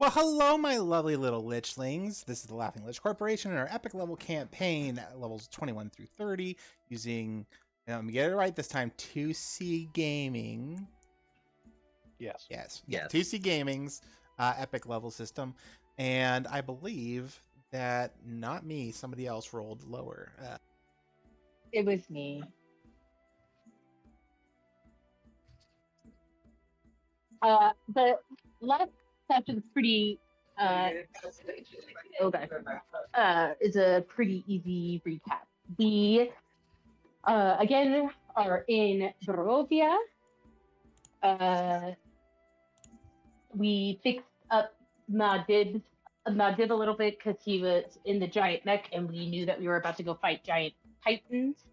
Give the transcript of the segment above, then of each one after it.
Well, hello, my lovely little lichlings. This is the Laughing Lich Corporation and our epic level campaign at levels 21 through 30 using, get it right this time, 2C Gaming. Yes. Yeah, 2C Gaming's epic level system. And I believe that not me, somebody else rolled lower. It was me. The last session's pretty is a pretty easy recap. We again are in Barovia. We fixed up Muad a little bit because he was in the giant mech, and we knew that we were about to go fight giant titans.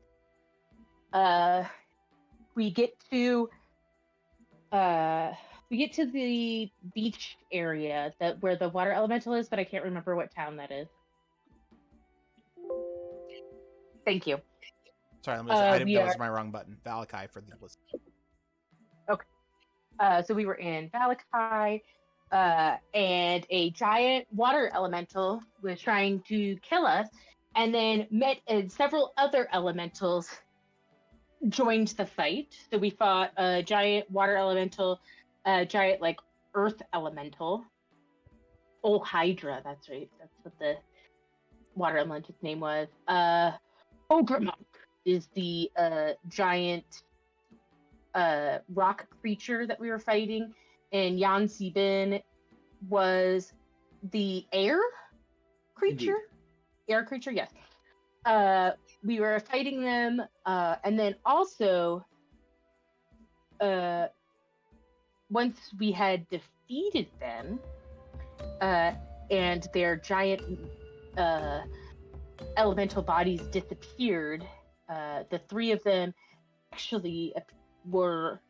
We get to the beach area where the water elemental is, but I can't remember what town that is. Thank you. Sorry, that was my wrong button. Valaki for the list. Okay. So we were in Valaki, and a giant water elemental was trying to kill us, and then several other elementals joined the fight. So we fought a giant water elemental, a giant earth elemental. Oh, Hydra, that's right. That's what the water elemental's name was. Homebrew is the giant rock creature that we were fighting, and Jan Sieben was the air creature. Indeed. Air creature, yes. We were fighting them, and then also, once we had defeated them, and their giant elemental bodies disappeared, the three of them actually were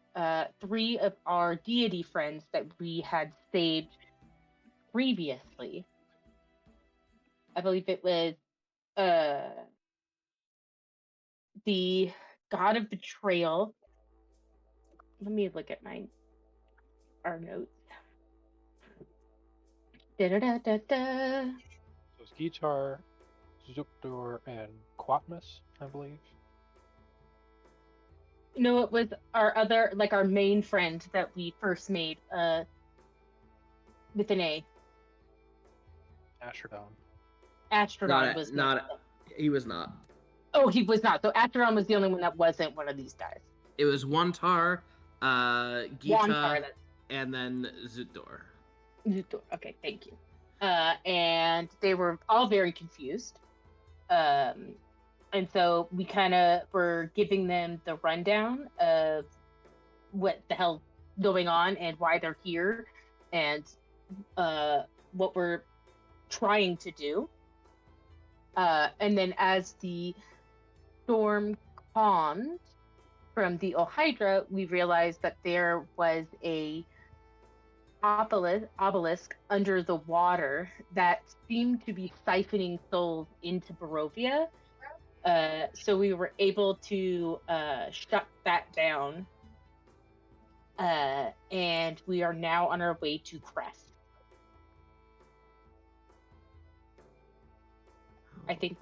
three of our deity friends that we had saved previously. I believe it was the god of betrayal. Let me look at our notes. Da-da-da-da-da. So it's Guitar, Zuktor, and Quatmus, I believe. No, it was our other, our main friend that we first made, with an A. Astrodon. Astrodon was not. He was not. Oh, he was not. So Astrodon was the only one that wasn't one of these guys. It was Wantar, Gita, and then Zuktor. Zuktor. Okay, thank you. And they were all very confused. And so we kind of were giving them the rundown of what the hell going on and why they're here, and what we're trying to do. And then as the storm calmed from the Ohydra, we realized that there was a obelisk under the water that seemed to be siphoning souls into Barovia. So we were able to shut that down, and we are now on our way to Crest. I think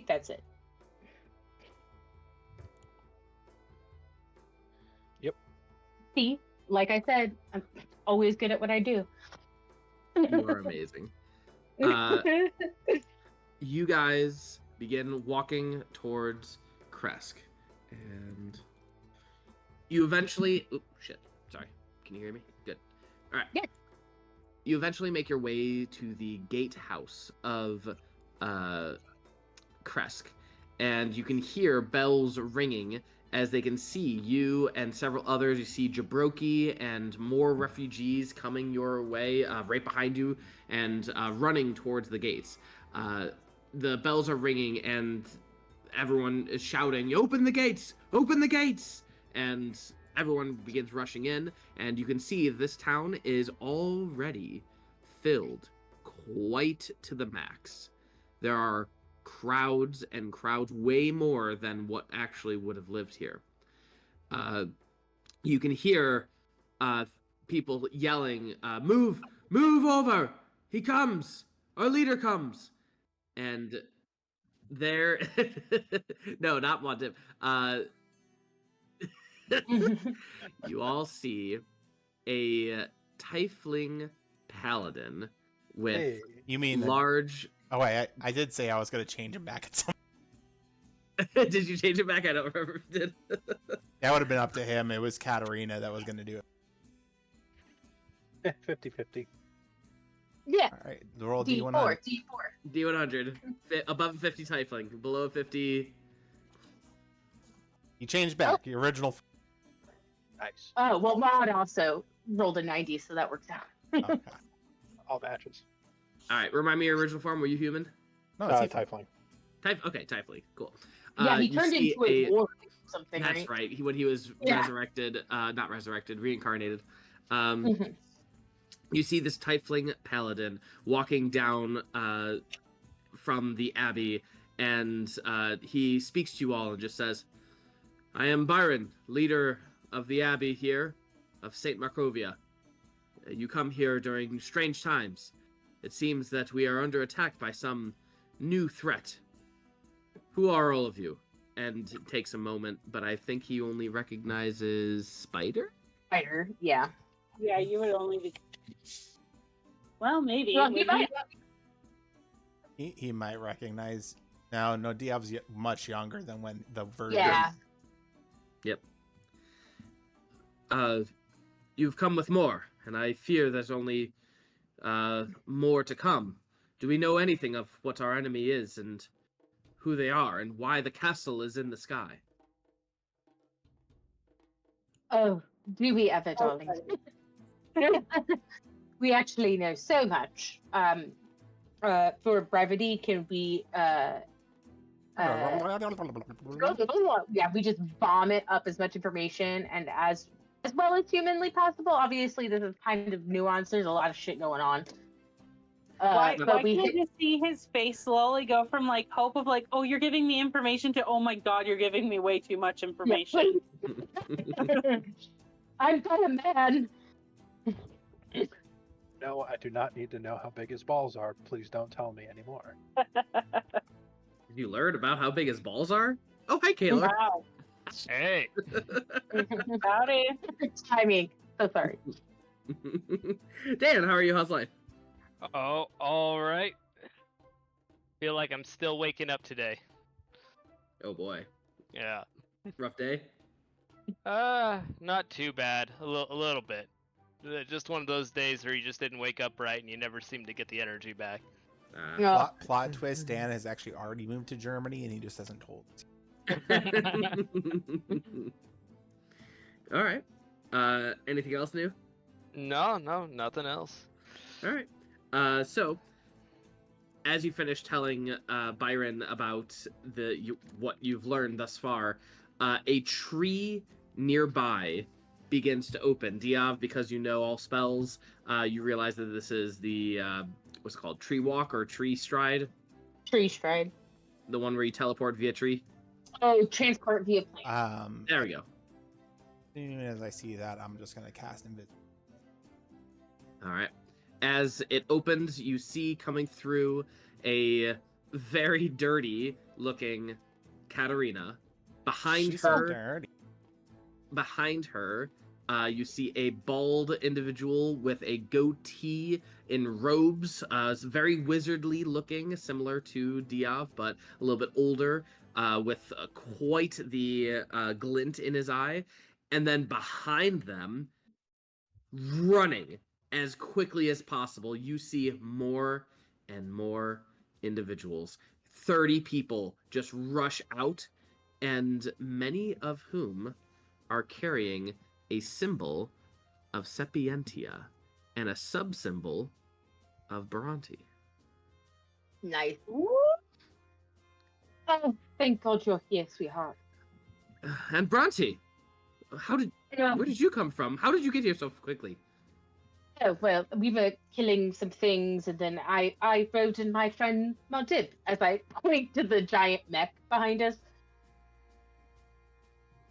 that's it. Yep. See, like I said, I'm always good at what I do. You are amazing. You guys begin walking towards Kresk, and you eventually... Oh, shit. Sorry. Can you hear me? Good. All right. Yeah. You eventually make your way to the gatehouse of Kresk, and you can hear bells ringing as they can see you and several others. You see Jabroki and more refugees coming your way, right behind you, and running towards the gates. The bells are ringing, and everyone is shouting, "Open the gates! Open the gates!" And everyone begins rushing in, and you can see this town is already filled quite to the max. There are crowds and crowds, way more than what actually would have lived here. You can hear people yelling, "Move! "Move over! He comes! Our leader comes!" And there, no, not Muad. You all see a tiefling paladin with Hey, You mean large. Oh wait, I did say I was gonna change him back at some. Did you change it back? I don't remember if you did. That would have been up to him. It was Katarina that was gonna do it. 50-50. Yeah. All right, roll D4, D100. D4. D100. Above 50 tiefling. Below 50. You changed back the original. Nice. Oh, well, Maud also rolled a 90, so that works out. Okay. All matches. All right. Remind me your original form. Were you human? No, it's Tiefling. Okay, tiefling. Cool. Yeah, he you turned see into a dwarf or something, That's right? right. When he was Yeah. resurrected, not resurrected, reincarnated. Mhm. You see this tiefling paladin walking down from the abbey, and he speaks to you all and just says, "I am Byron, leader of the abbey here of St. Markovia. You come here during strange times. It seems that we are under attack by some new threat. Who are all of you?" And it takes a moment, but I think he only recognizes Spider? Spider, yeah. Yeah, you would only be. Well, maybe. Well, he Would might. He might recognize. No, Diov's much younger than when the version. Yeah. You've come with more, and I fear there's only more to come. Do we know anything of what our enemy is, and who they are, and why the castle is in the sky? Oh, do we ever, darling? We actually know so much. For brevity, can we yeah, we just vomit up as much information and as well as humanly possible. Obviously, this is kind of nuanced. There's a lot of shit going on. Why But we can't you see his face slowly go from like hope of like, oh, you're giving me information to, oh my god, you're giving me way too much information. I'm not a man. No, I do not need to know how big his balls are. Please don't tell me anymore. You learned about how big his balls are? Oh, hi, Kaelor. Wow. Hey, Howdy. Timing. So sorry. Dan, how are you? How's life? oh, all right. Feel like I'm still waking up today. Oh boy, Yeah. rough day. Not too bad. A little bit. Just one of those days where you just didn't wake up right and you never seem to get the energy back. No. Plot twist: Dan has actually already moved to Germany, and he just hasn't told us. All right. Anything else new? No, nothing else. All right. So, as you finish telling Byron about what you've learned thus far, a tree nearby begins to open. Diov, because you know all spells, you realize that this is the what's it called, tree walk or tree stride, Tree stride. the one where you teleport via tree. Oh, transport via plane. There we go. As soon as I see that, I'm just gonna cast invisibility. All right. As it opens, you see coming through a very dirty-looking Katarina. Behind She's so her, dirty. you see a bald individual with a goatee in robes, very wizardly looking, similar to Diov, but a little bit older, with quite the glint in his eye. And then behind them, running as quickly as possible, you see more and more individuals. 30 people just rush out, and many of whom are carrying a symbol of Sapientia and a sub-symbol of Bhranti. Nice. Oh, thank God you're here, sweetheart. And Bhranti, where did you come from? How did you get here so quickly? Oh, well, we were killing some things, and then I rode in my friend Montib as I point to the giant mech behind us.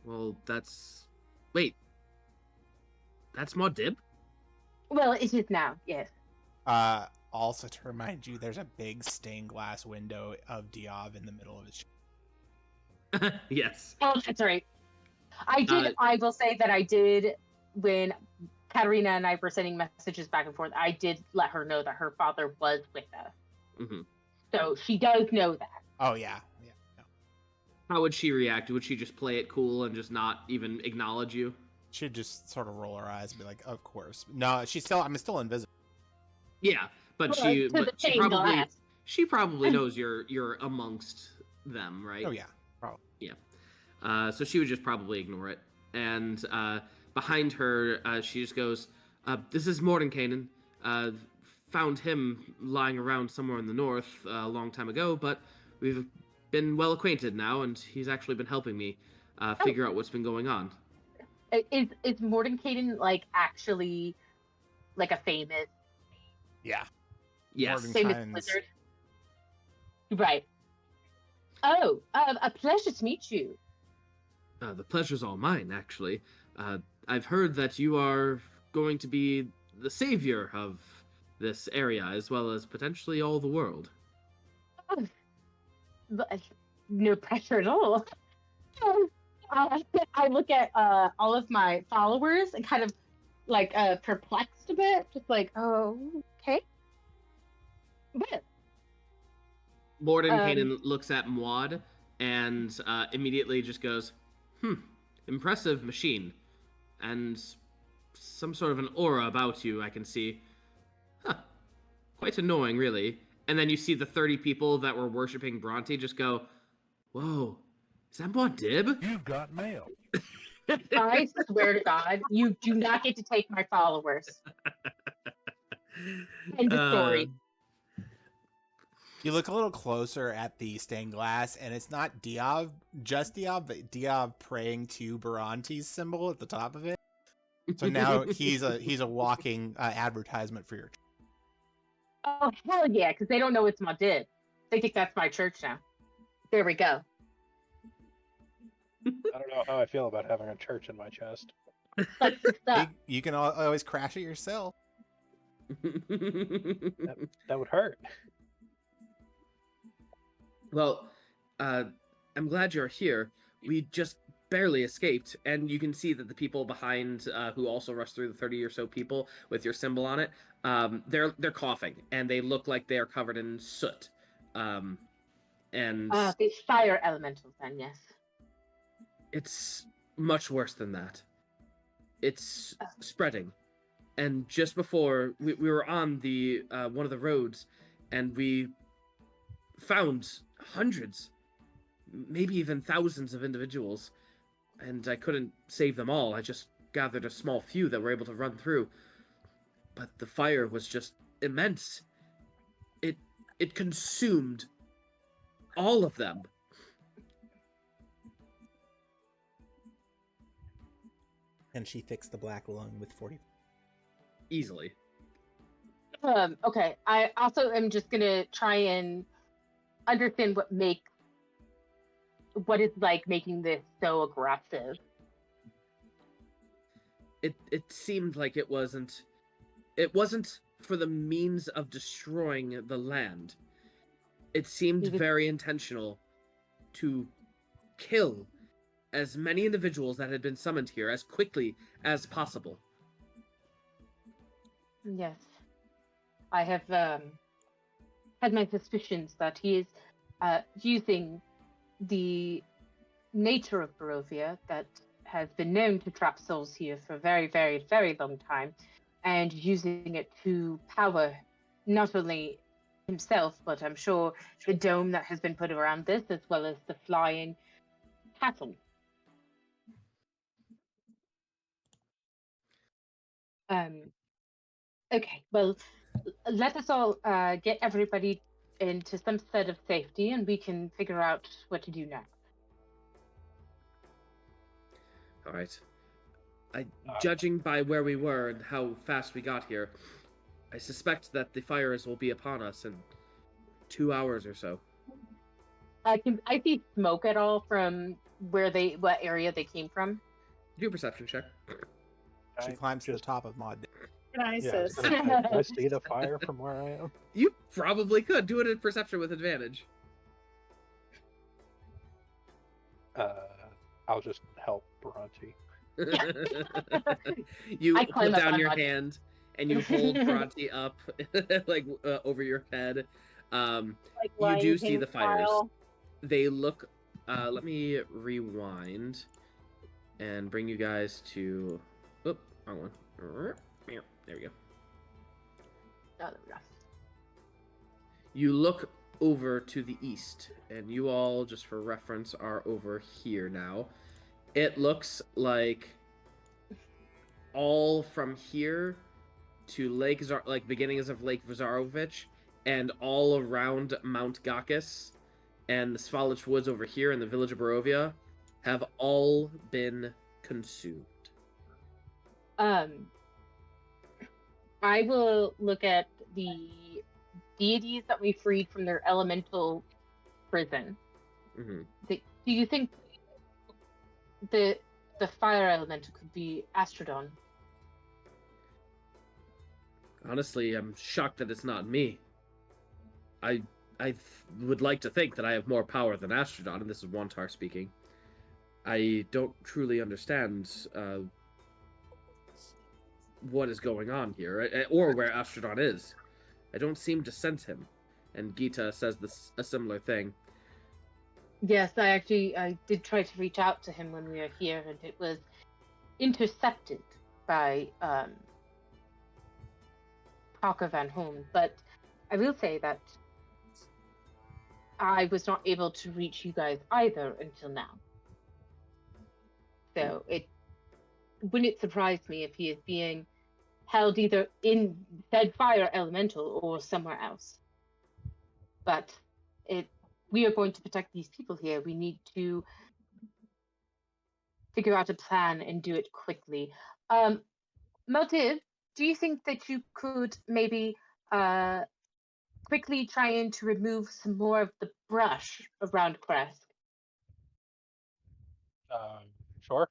Well, Wait. That's Muad? Well, it is now, yes. Also to remind you, there's a big stained glass window of Diov in the middle of his. Yes. Oh, that's right. I will say that I did when Katarina and I were sending messages back and forth. I did let her know that her father was with us, Mm-hmm. so she does know that. Oh yeah. No. How would she react? Would she just play it cool and just not even acknowledge you? She'd just sort of roll her eyes and be like, "Of course." No, I'm still invisible. Yeah, but To the stained glass. she probably knows you're amongst them, right? Oh yeah. Probably. Yeah. So she would just probably ignore it. And behind her, she just goes, "This is Mordenkainen. Found him lying around somewhere in the north a long time ago, but we've been well acquainted now, and he's actually been helping me figure out what's been going on." Is Mordenkainen like actually like a famous Yeah. Yes. Mordenkainen's- wizard? Right. Oh, a pleasure to meet you. The pleasure's all mine, actually. I've heard that you are going to be the savior of this area, as well as potentially all the world. Oh, but no pressure at all. I look at all of my followers and kind of like perplexed a bit, just like, oh, okay. But Mordenkainen looks at Muad and immediately just goes, impressive machine. And some sort of an aura about you, I can see. Huh. Quite annoying, really. And then you see the 30 people that were worshipping Bhranti just go, whoa, is that Muad'Dib? You've got mail. I swear to God, you do not get to take my followers. End of story. You look a little closer at the stained glass, and it's not Diov, just Diov, but Diov praying to Bhranti's symbol at the top of it. So now he's a walking advertisement for your church. Oh hell yeah, because they don't know it's Muad'Dib. They think that's my church now. There we go. I don't know how I feel about having a church in my chest. That's the stuff. You can always crash it yourself. That would hurt. Well, I'm glad you're here. We just barely escaped, and you can see that the people behind, who also rushed through, the 30 or so people with your symbol on it, they're coughing, and they look like they are covered in soot. And The fire elementals, then, yes. it's much worse than that. It's spreading. And just before, we were on the one of the roads, and we found hundreds, maybe even thousands of individuals, and I couldn't save them all. I just gathered a small few that were able to run through. But the fire was just immense. It consumed all of them. And she fixed the black lung with 40. Easily. Okay. I also am just gonna try and understand what is like making this so aggressive. It seemed like it wasn't for the means of destroying the land. It seemed very intentional to kill as many individuals that had been summoned here as quickly as possible. Yes. I have had my suspicions that he is using the nature of Barovia that has been known to trap souls here for a very, very, very long time, and using it to power not only himself, but I'm sure the dome that has been put around this, as well as the flying castle. Okay, well, let us all get everybody into some sort of safety, and we can figure out what to do next. All right. Judging by where we were and how fast we got here, I suspect that the fires will be upon us in 2 hours or so. I see smoke at all from what area they came from? Do a perception check. She climbs to the top of Mod. Telekinesis. Can I see the fire from where I am? You probably could do it in perception with advantage. I'll just help Bhranti. You I climb put up down on your one. hand and you hold Bhranti up like over your head. Like You Lion do see King the fires. style. They look. Let me rewind and bring you guys to. Oop, wrong one. There we go. Oh, there we go. You look over to the east, and you all, just for reference, are over here now. It looks like all from here to Lake like beginnings of Lake Vazarovich, and all around Mount Gakis, and the Svalich Woods over here in the village of Barovia, have all been consumed. I will look at the deities that we freed from their elemental prison. Mm-hmm. Do you think the fire elemental could be Astrodon? Honestly, I'm shocked that it's not me. I would like to think that I have more power than Astrodon, and this is Wantar speaking. I don't truly understand what is going on here, or where Astrodon is. I don't seem to sense him. And Gita says a similar thing. Yes, I did try to reach out to him when we were here, and it was intercepted by Parker Van Holm. But I will say that I was not able to reach you guys either until now. So it wouldn't surprise me if he is being held either in said fire elemental or somewhere else. But we are going to protect these people here. We need to figure out a plan and do it quickly. Motive, do you think that you could maybe quickly try to remove some more of the brush around Kresk? Sure.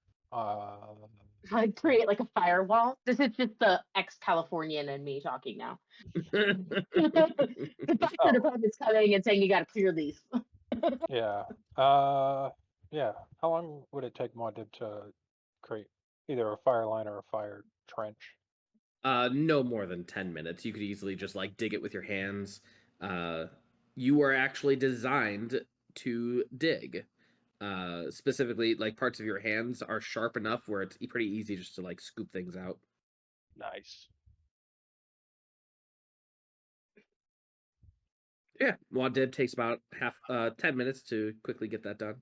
Like create like a firewall? This is just the ex-Californian and me talking now. The fire department's coming and saying you gotta clear these. Yeah. Yeah. How long would it take Muad to create either a fire line or a fire trench? No more than 10 minutes. You could easily just like dig it with your hands. You are actually designed to dig. Specifically, like parts of your hands are sharp enough where it's pretty easy just to like scoop things out. Nice. Yeah, Muad'Dib takes about 10 minutes to quickly get that done.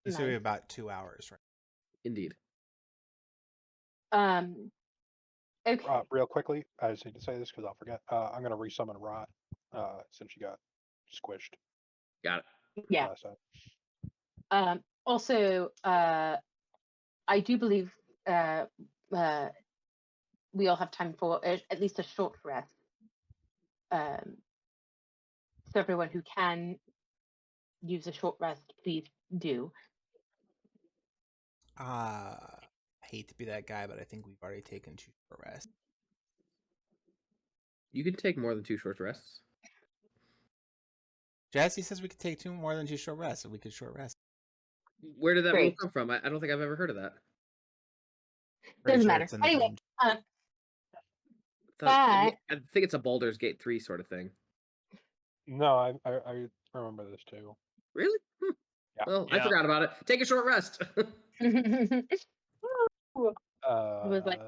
This will be about 2 hours, right? Indeed. Okay. Real quickly, I just need to say this because I'll forget. I'm gonna resummon Rot, since you got squished Got it. Yeah. last time. Also, I do believe we all have time for at least a short rest. So everyone who can use a short rest, please do. I hate to be that guy, but I think we've already taken 2 short rests. You can take more than 2 short rests. Jesse says we could take 2 more than 2 short rests, so we could short rest. Where did that rule Great. come from? I don't think I've ever heard of that. Pretty Doesn't sure matter. it's in the Anyway, game. I think it's a Baldur's Gate 3 sort of thing. No, I remember this too. Really? Yeah. Well, I Yeah. forgot about it. Take a short rest. it was like,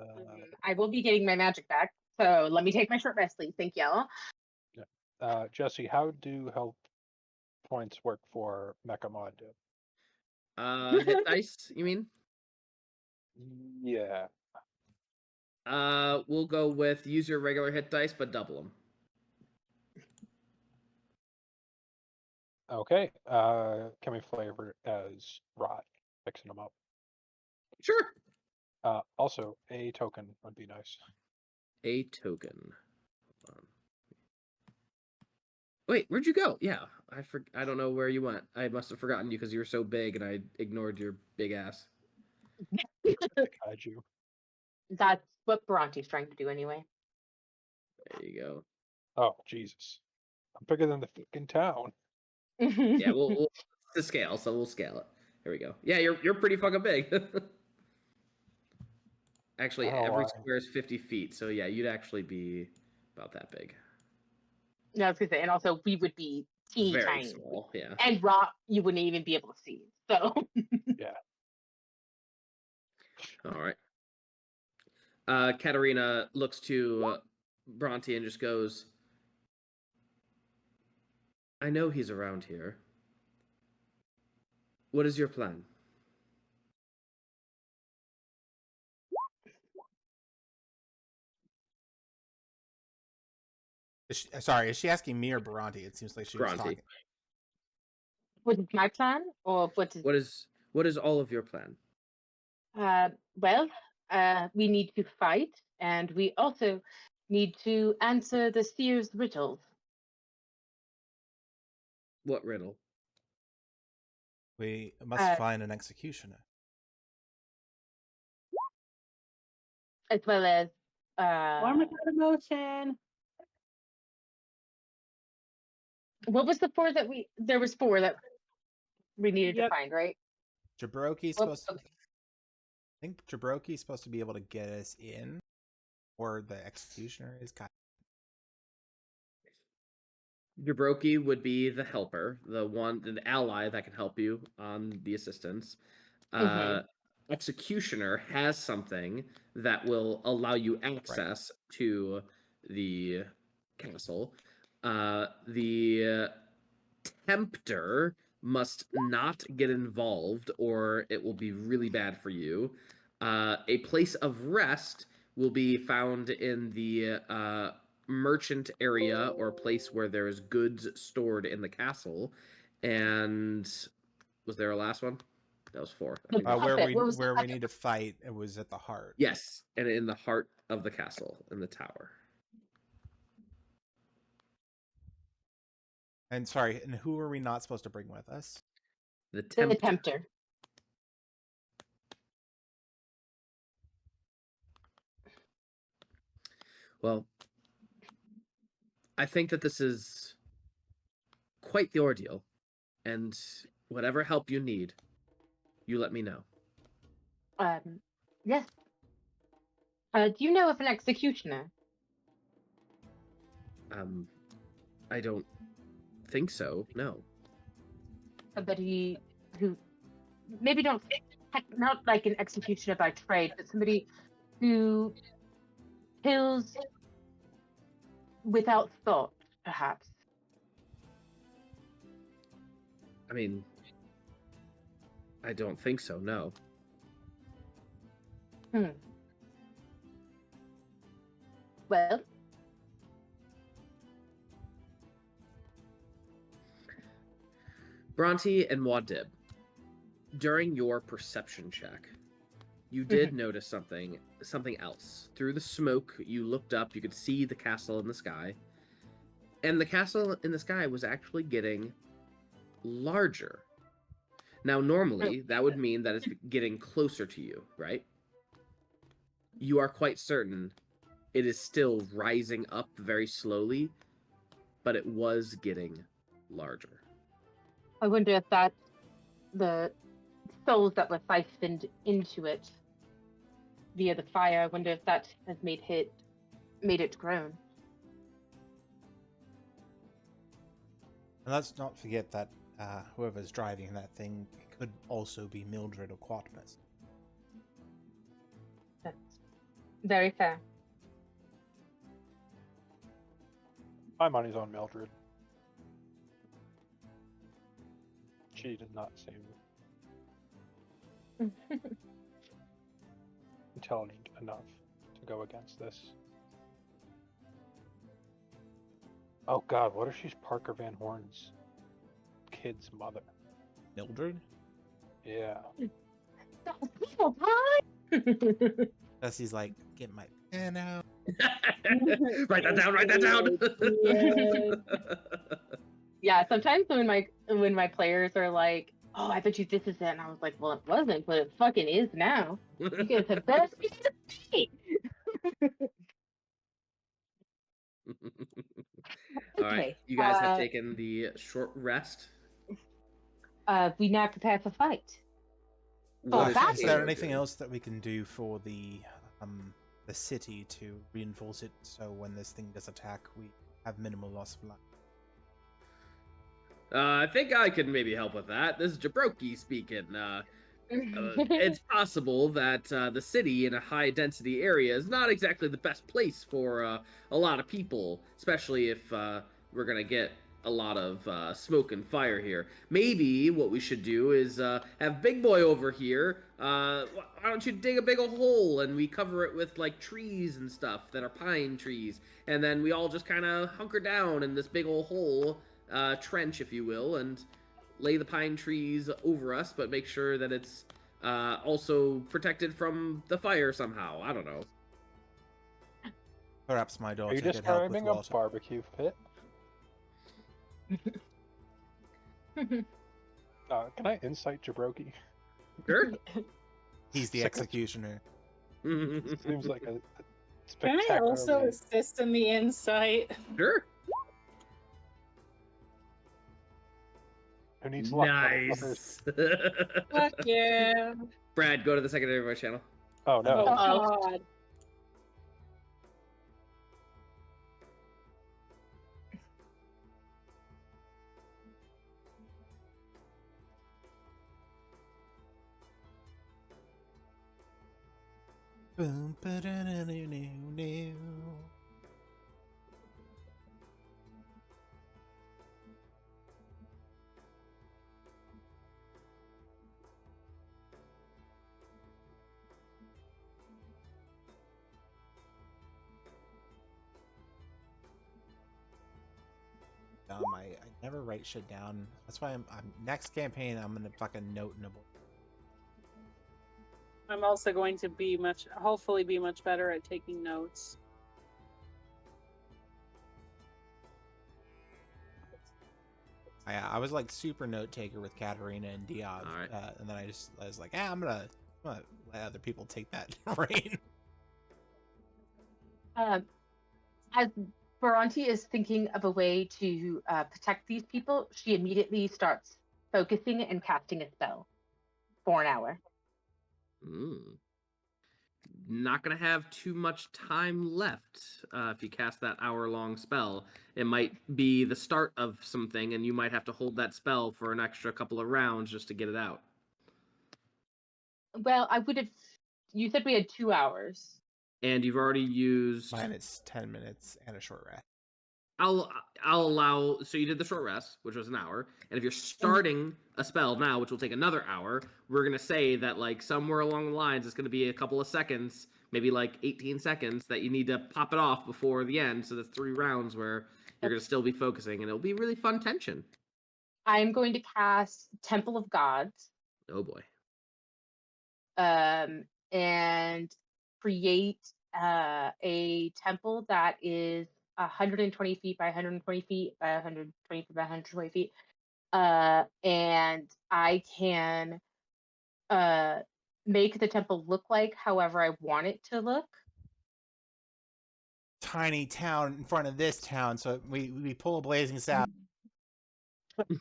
I will be getting my magic back, so let me take my short rest, please. Thank you. Jesse, how do health points work for Mecha Muad? Hit dice, you mean? Yeah. We'll go with use your regular hit dice, but double them. Okay. Can we flavor it as Rot, fixing them up? Sure. Also, a token would be nice. A token. Hold on. Wait, where'd you go? Yeah, I don't know where you went. I must have forgotten you because you were so big and I ignored your big ass. Kaiju. That's what Bhranti's trying to do anyway. There you go. Oh, Jesus. I'm bigger than the fucking town. Yeah, we'll to scale, so we'll scale it. Here we go. Yeah, you're pretty fucking big. Actually, I don't know every why. square is 50 feet, so yeah, you'd actually be about that big. No, I was gonna say, and also we would be teeny Very tiny. small, yeah. And rock, you wouldn't even be able to see. So Yeah. All right. Katarina looks to Bhranti and just goes, I know he's around here. What is your plan? Sorry, is she asking me or Bhranti? It seems like she was Bhranti. talking. what is my plan, or what is? What is all of your plan? Well, we need to fight, and we also need to answer the seer's riddles. What riddle? We must Uh, find an executioner. As well as Warm without emotion. what was the four that we? There was four that we needed to Yep. find, right? Jabroki's Well, supposed to. I think Jabroki's supposed to be able to get us in, or the executioner is kind. Jabroki would be the helper, the ally that can help you on the assistance. Mhm. Executioner has something that will allow you access to the castle. The tempter must not get involved, or it will be really bad for you. A place of rest will be found in the merchant area, or place where there is goods stored in the castle. And was there a last one? That was 4. I think that was Puppet, Where we what was the where we second need to fight, it was at the heart. Yes, and in the heart of the castle, in the tower. And sorry, and who are we not supposed to bring with us? The The tempter. tempter. Well, I think that this is quite the ordeal, and whatever help you need, you let me know. Yes. Do you know of an executioner? I don't think so. No. Somebody who maybe not like an executioner by trade, but somebody who kills without thought, perhaps. I mean, I don't think so. No. Well, Bhranti and Muad, during your perception check, you did notice something else. Through the smoke, you looked up, you could see the castle in the sky. And the castle in the sky was actually getting larger. Now, normally, that would mean that it's getting closer to you, right? You are quite certain it is still rising up very slowly, but it was getting larger. I wonder if that's the souls that were siphoned into it via the fire. I wonder if that has made it grown. And let's not forget that whoever's driving that thing could also be Mildred or Quatmus. That's very fair. My money's on Mildred. She did not seem intelligent enough to go against this. Oh God, what if she's Parker Van Horn's kid's mother? Mildred? Yeah. Dusty's like, get my pen out. Write that down. Write that down. Yeah, sometimes when my players are like, "Oh, I bet you this is it," and I was like, "Well, it wasn't, but it fucking is now." You guys have best All right, Okay. you guys have taken the short rest. We now prepare for fight. What Oh, is that Is there Kaelor anything doing? else that we can do for the city to reinforce it so when this thing does attack, we have minimal loss of life? I think I can maybe help with that. This is Jabroki speaking. It's possible that the city in a high density area is not exactly the best place for a lot of people, especially if we're gonna get a lot of smoke and fire here. Maybe what we should do is have Big Boy over here. Why don't you dig a big ol' hole and we cover it with like trees and stuff that are pine trees, and then we all just kind of hunker down in this big ol' hole, trench, if you will, and lay the pine trees over us, but make sure that it's also protected from the fire somehow. I don't know. Perhaps my Are daughter you could help with describing a water. barbecue pit? Can I insight Jabroki? Sure. He's the Second. executioner. Seems like a Can I also spectacularly. assist in the insight? Sure. Who needs luck? Nice. Fuck yeah. Brad, go to the secondary voice channel. Oh no. Oh Oh. god. Boom, ba-da-da-da-da-da. I never write shit down. That's why I'm next campaign I'm gonna fucking note in a book. I'm also going to be hopefully be much better at taking notes. I was like super note taker with Katarina and Diov, All right. and then I was like, I'm gonna let other people take that reign. As Bhranti is thinking of a way to protect these people, she immediately starts focusing and casting a spell for an hour. Not gonna have too much time left if you cast that hour-long spell. It might be the start of something, and you might have to hold that spell for an extra couple of rounds just to get it out. Well, I would have. You said we had 2 hours. And you've already used. Mine is 10 minutes and a short rest. I'll allow. So you did the short rest, which was an hour, and if you're starting a spell now, which will take another hour, we're gonna say that like somewhere along the lines, it's gonna be a couple of seconds, maybe like 18 seconds, that you need to pop it off before the end. So that's 3 rounds where you're gonna still be focusing, and it'll be really fun tension. I'm going to cast Temple of Gods, Oh boy. and create a temple that is 120 feet by 120 feet by 120 feet by 120 feet. And I can make the temple look like however I want it to look. Tiny town in front of this town, so we pull a blazing saddle.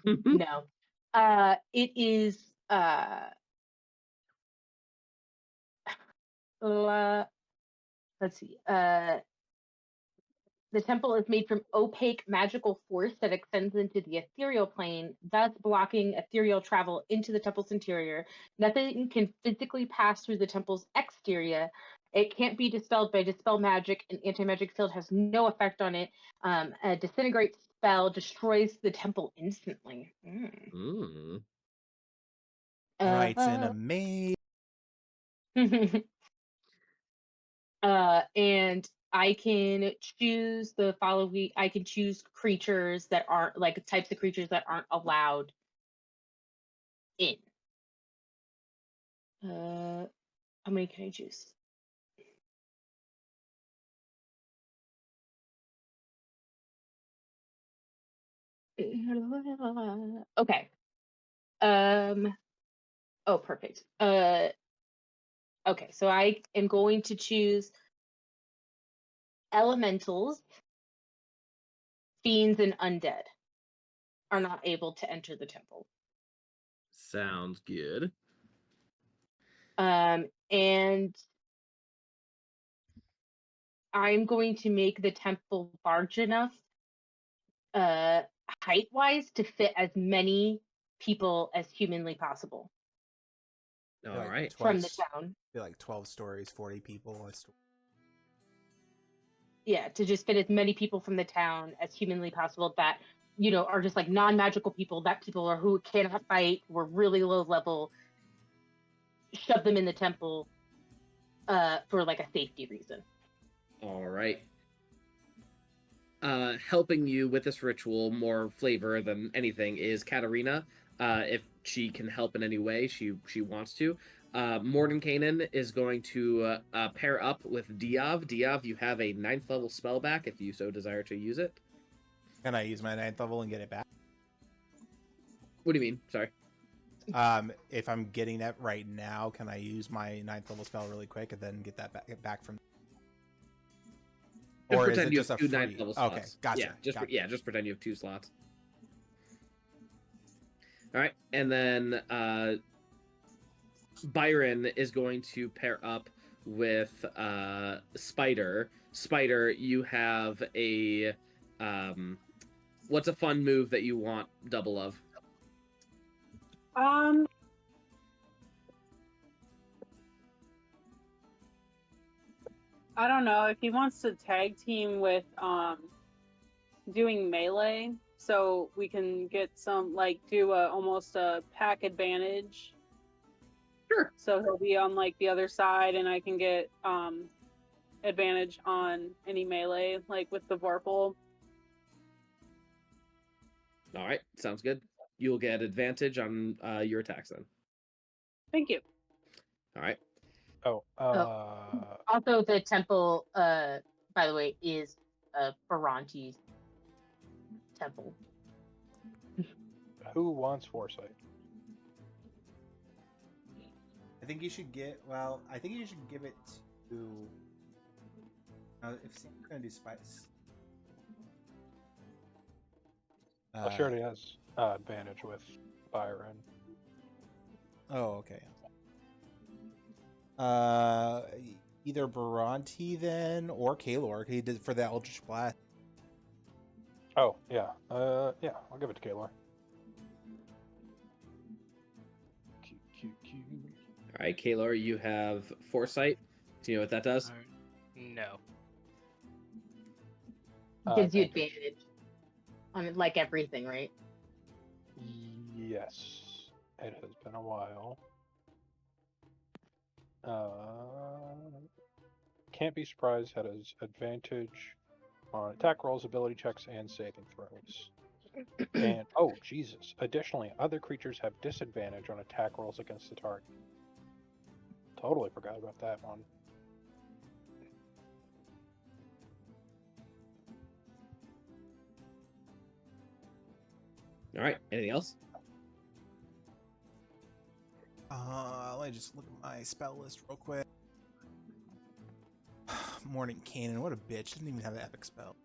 No. It is let's see. The temple is made from opaque magical force that extends into the ethereal plane, thus blocking ethereal travel into the temple's interior. Nothing can physically pass through the temple's exterior. It can't be dispelled by dispel magic. An anti-magic field has no effect on it. A disintegrate spell destroys the temple instantly. Writes in a maze. And I can choose the following. I can choose creatures that aren't like types of creatures that aren't allowed in. How many can I choose? Okay. Oh, perfect. Okay, so I am going to choose elementals, fiends, and undead are not able to enter the temple. Sounds good. And I'm going to make the temple large enough, height-wise, to fit as many people as humanly possible All Like right. from the town. Be like 12 stories, 40 people. Yeah, to just fit as many people from the town as humanly possible that, you know, are just like non-magical people, that people are who cannot fight, were really low level, shove them in the temple for like a safety reason. All right. Helping you with this ritual, more flavor than anything, is Katarina. If she can help in any way, she wants to. Mordenkainen is going to pair up with Diov. Diov, you have a 9th level spell back if you so desire to use it. Can I use my 9th level and get it back? What do you mean? Sorry. If I'm getting it right now, can I use my 9th level spell really quick and then get that back from? Just Or is pretend it you just have a 2 9th free? level slots. Okay, gotcha. Yeah, just pretend you have 2 slots. All right, and then Byron is going to pair up with Spider. Spider, you have a what's a fun move that you want double of? I don't know if he wants to tag team with doing melee, so we can get some do almost a pack advantage. Sure. So he'll be on like the other side, and I can get advantage on any melee, like with the Vorpal. All right, sounds good. You'll get advantage on your attacks then. Thank you. All right. Also, the temple, by the way, is Bhranti's temple. Who wants foresight? I think you should get. Well, I think you should give it to. If Sam's gonna do spice. She already has advantage with Byron. Oh, okay. Either Bhranti then or Kaelor. He did for the Eldritch Blast. Oh, yeah. Yeah, I'll give it to Kaelor. All right, Kaelor, you have foresight. Do you know what that does? No. Gives you advantage on like everything, right? Yes. It has been a while. Can't be surprised that has advantage on attack rolls, ability checks, and saving throws. And oh Jesus! Additionally, other creatures have disadvantage on attack rolls against the target. Totally forgot about that one. All right. Anything else? Let me just look at my spell list real quick. Mordenkainen, what a bitch! Didn't even have the epic spell.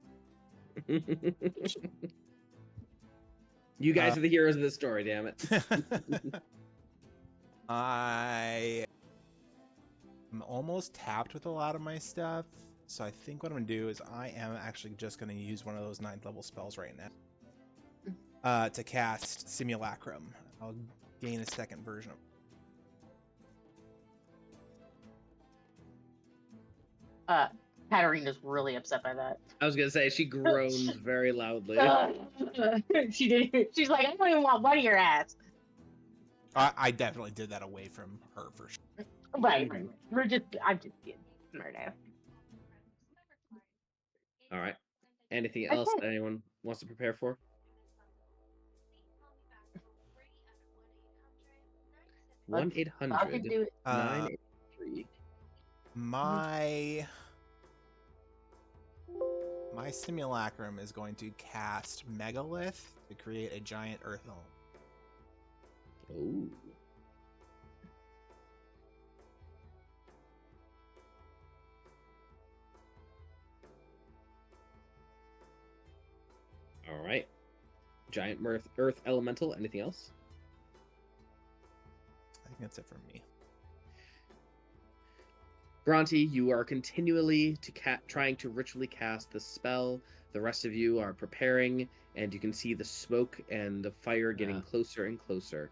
You guys are the heroes of this story, damn it. I am almost tapped with a lot of my stuff, so I think what I'm gonna do is I am actually just gonna use one of those 9th level spells right now to cast Simulacrum. I'll gain a second version of. Katarina's really upset by that. I was gonna say she groans very loudly. She did. She's like, I don't even want one of your ass. I definitely did that away from her for sure. Right. I'm just being smart ass. All right. Anything else that anyone wants to prepare for? Let's 1-800 fucking do it. 983. My Simulacrum is going to cast Megalith to create a giant earth home. Oh. All right. Giant earth elemental. Anything else? I think that's it for me. Bhranti, you are continually trying to ritually cast the spell. The rest of you are preparing, and you can see the smoke and the fire getting closer and closer.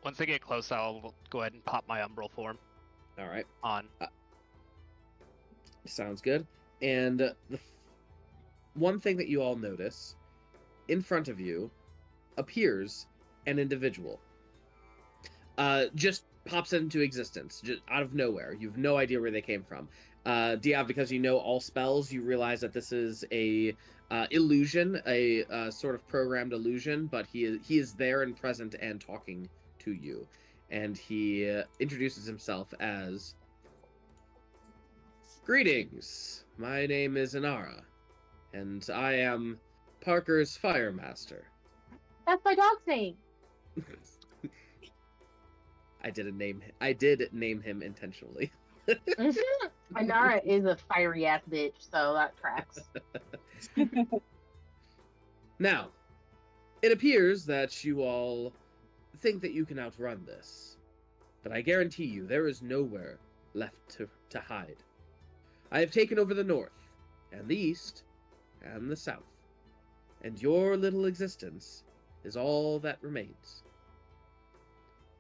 Once they get close, I'll go ahead and pop my umbral form All right. on. Sounds good. And one thing that you all notice, in front of you appears an individual. Just pops into existence, just out of nowhere. You have no idea where they came from. Diov, because you know all spells, you realize that this is a illusion, a sort of programmed illusion, but he is there and present and talking to you. And he introduces himself as, "Greetings, my name is Inara, and I am Parker's Fire Master." That's my dog's name. I did name him intentionally. Inara is a fiery ass bitch, so that tracks. Now, it appears that you all think that you can outrun this, but I guarantee you there is nowhere left to hide. I have taken over the north, and the east, and the south, and your little existence is all that remains.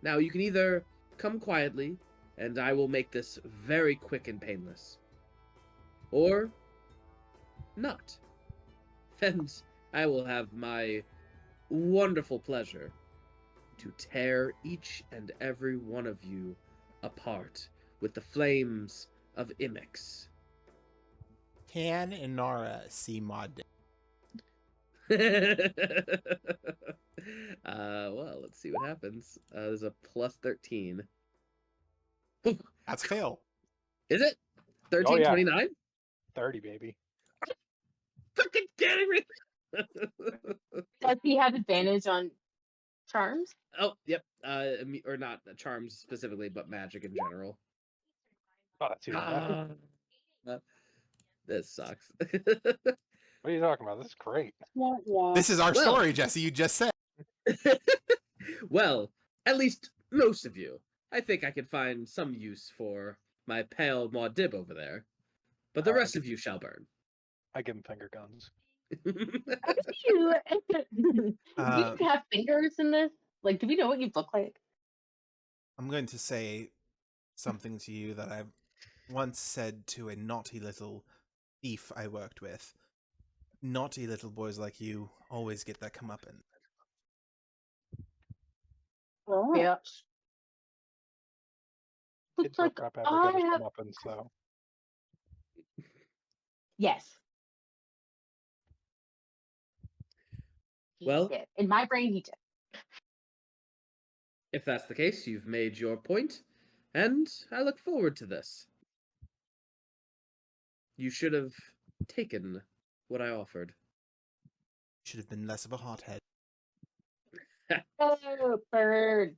Now, you can either come quietly, and I will make this very quick and painless, or not. And I will have my wonderful pleasure to tear each and every one of you apart with the flames of Imix. Can Inara see Mod? Well, let's see what happens. There's a plus 13. That's fail. Is it? 13, Oh, yeah. 29? 30, baby. Fucking kidding me! Does he have advantage on charms? Oh, yep. Or not charms specifically, but magic in general. Oh, that's even better. This sucks. What are you talking about? This is great. Wah, wah. This is our Well- story, Jesse. You just said. Well, at least most of you. I think I could find some use for my pale Maudib over there. But the rest of you shall burn. I give him finger guns. Do you have fingers in this? Like, do we know what you look like? I'm going to say something to you that I once said to a naughty little thief I worked with. Naughty little boys like you always get that comeuppance. Oh. Yeah. Kids Looks like don't ever I get his have. comeuppance, though. Yes. He Well- did. In my brain, he did. If that's the case, you've made your point, and I look forward to this. You should have taken what I offered. Should have been less of a hothead. Oh, bird.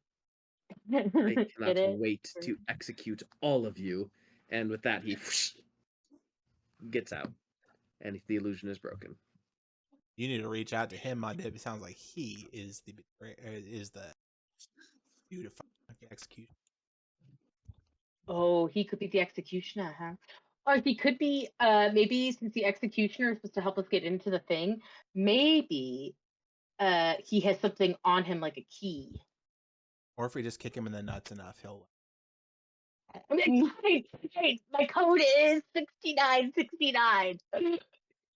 I Get cannot it? wait to execute all of you. And with that, he gets out, and the illusion is broken. You need to reach out to him, Mod. It sounds like he is the beautiful execution. Oh, he could be the executioner, huh? Or he could be, maybe since the executioner is supposed to help us get into the thing, maybe he has something on him like a key. Or if we just kick him in the nuts enough, he'll. I mean, my code is 6969.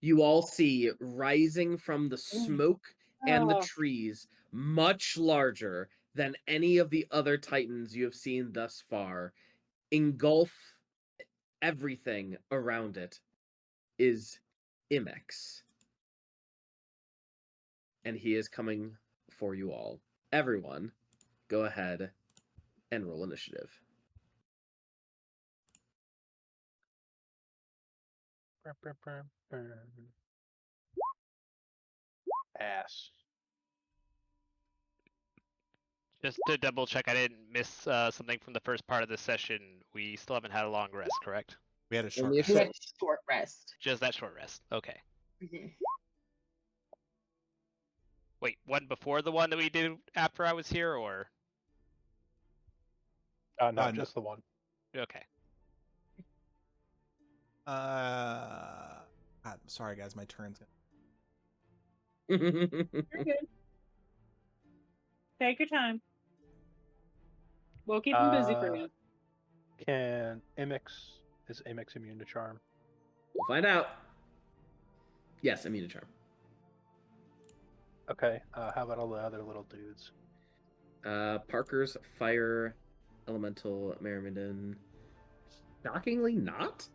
You all see rising from the smoke and the Oh. trees, much larger than any of the other titans you have seen thus far, engulf everything around it, is Imex. And he is coming for you all. Everyone, go ahead and roll initiative. Ass. Just to double check, I didn't miss something from the first part of the session. We still haven't had a long rest, correct? We had a short. Only a rest. We short- had a short rest. Just that short rest. Okay. Mhm. Wait, one before the one that we did after I was here, or No, no. just the one. okay? I'm sorry, guys. My turn's gonna. You're good. Take your time. We'll keep him busy for you. Can is Amix immune to charm? We'll find out. Yes, immune to charm. Okay. How about all the other little dudes? Parker's fire elemental Merrimaden. Shockingly not.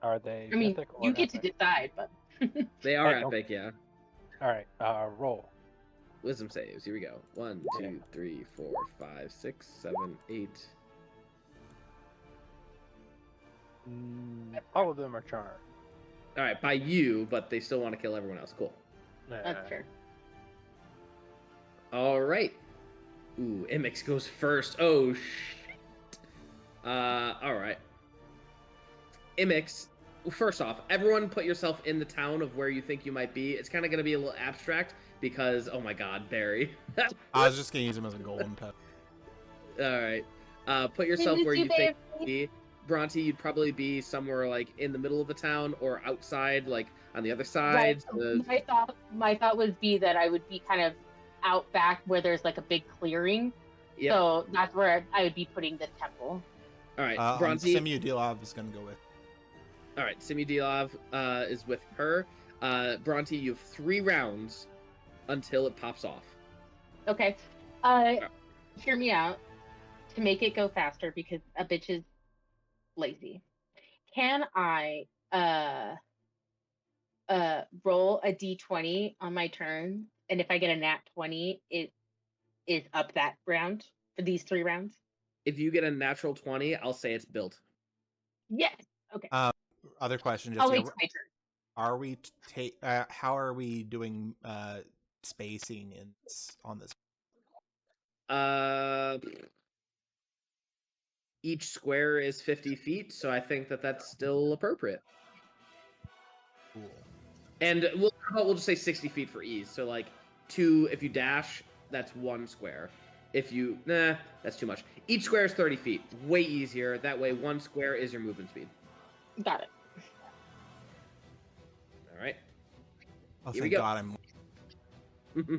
Are they I mean, mythic or you get to epic? decide, but They are Hey, don't- epic, yeah. All right. Roll. Wisdom saves. Here we go. 1, 2, 3, 4, 5, 6, 7, 8. All of them are charmed. All right, by you, but they still want to kill everyone else. Cool. that's fair. All right. Ooh, Imix goes first. Oh shit. All right. Imix. First off, everyone put yourself in the town of where you think you might be. It's kind of going to be a little abstract because, oh my god, Barry. I was just gonna use him as a golem pet. All right. Put yourself where you think you'd be. Bhranti, you'd probably be somewhere like in the middle of the town or outside, like on the other side. Right. My thought would be that I would be kind of out back where there's like a big clearing. Yep. So that's where I would be putting the temple. All right, Bhranti. Bhranti. Dilov is gonna go with. All right, Simi Diov is with her. Bhranti, you have 3 rounds until it pops off. Okay. Hear me out. To make it go faster because a bitch is lazy. Can I roll a d20 on my turn, and if I get a nat 20, it is up that round for these 3 rounds? If you get a natural 20, I'll say it's built. Yes. Okay. Other question, I'll just wait till my turn. are we how are we doing spacing on this? Each square is 50 feet, so I think that's still appropriate. Cool. And we'll just say 60 feet for ease. So like 2, if you dash, that's 1 square. If you that's too much. Each square is 30 feet. Way easier. That way 1 square is your movement speed. Got it. All right. Oh, Here we thank go.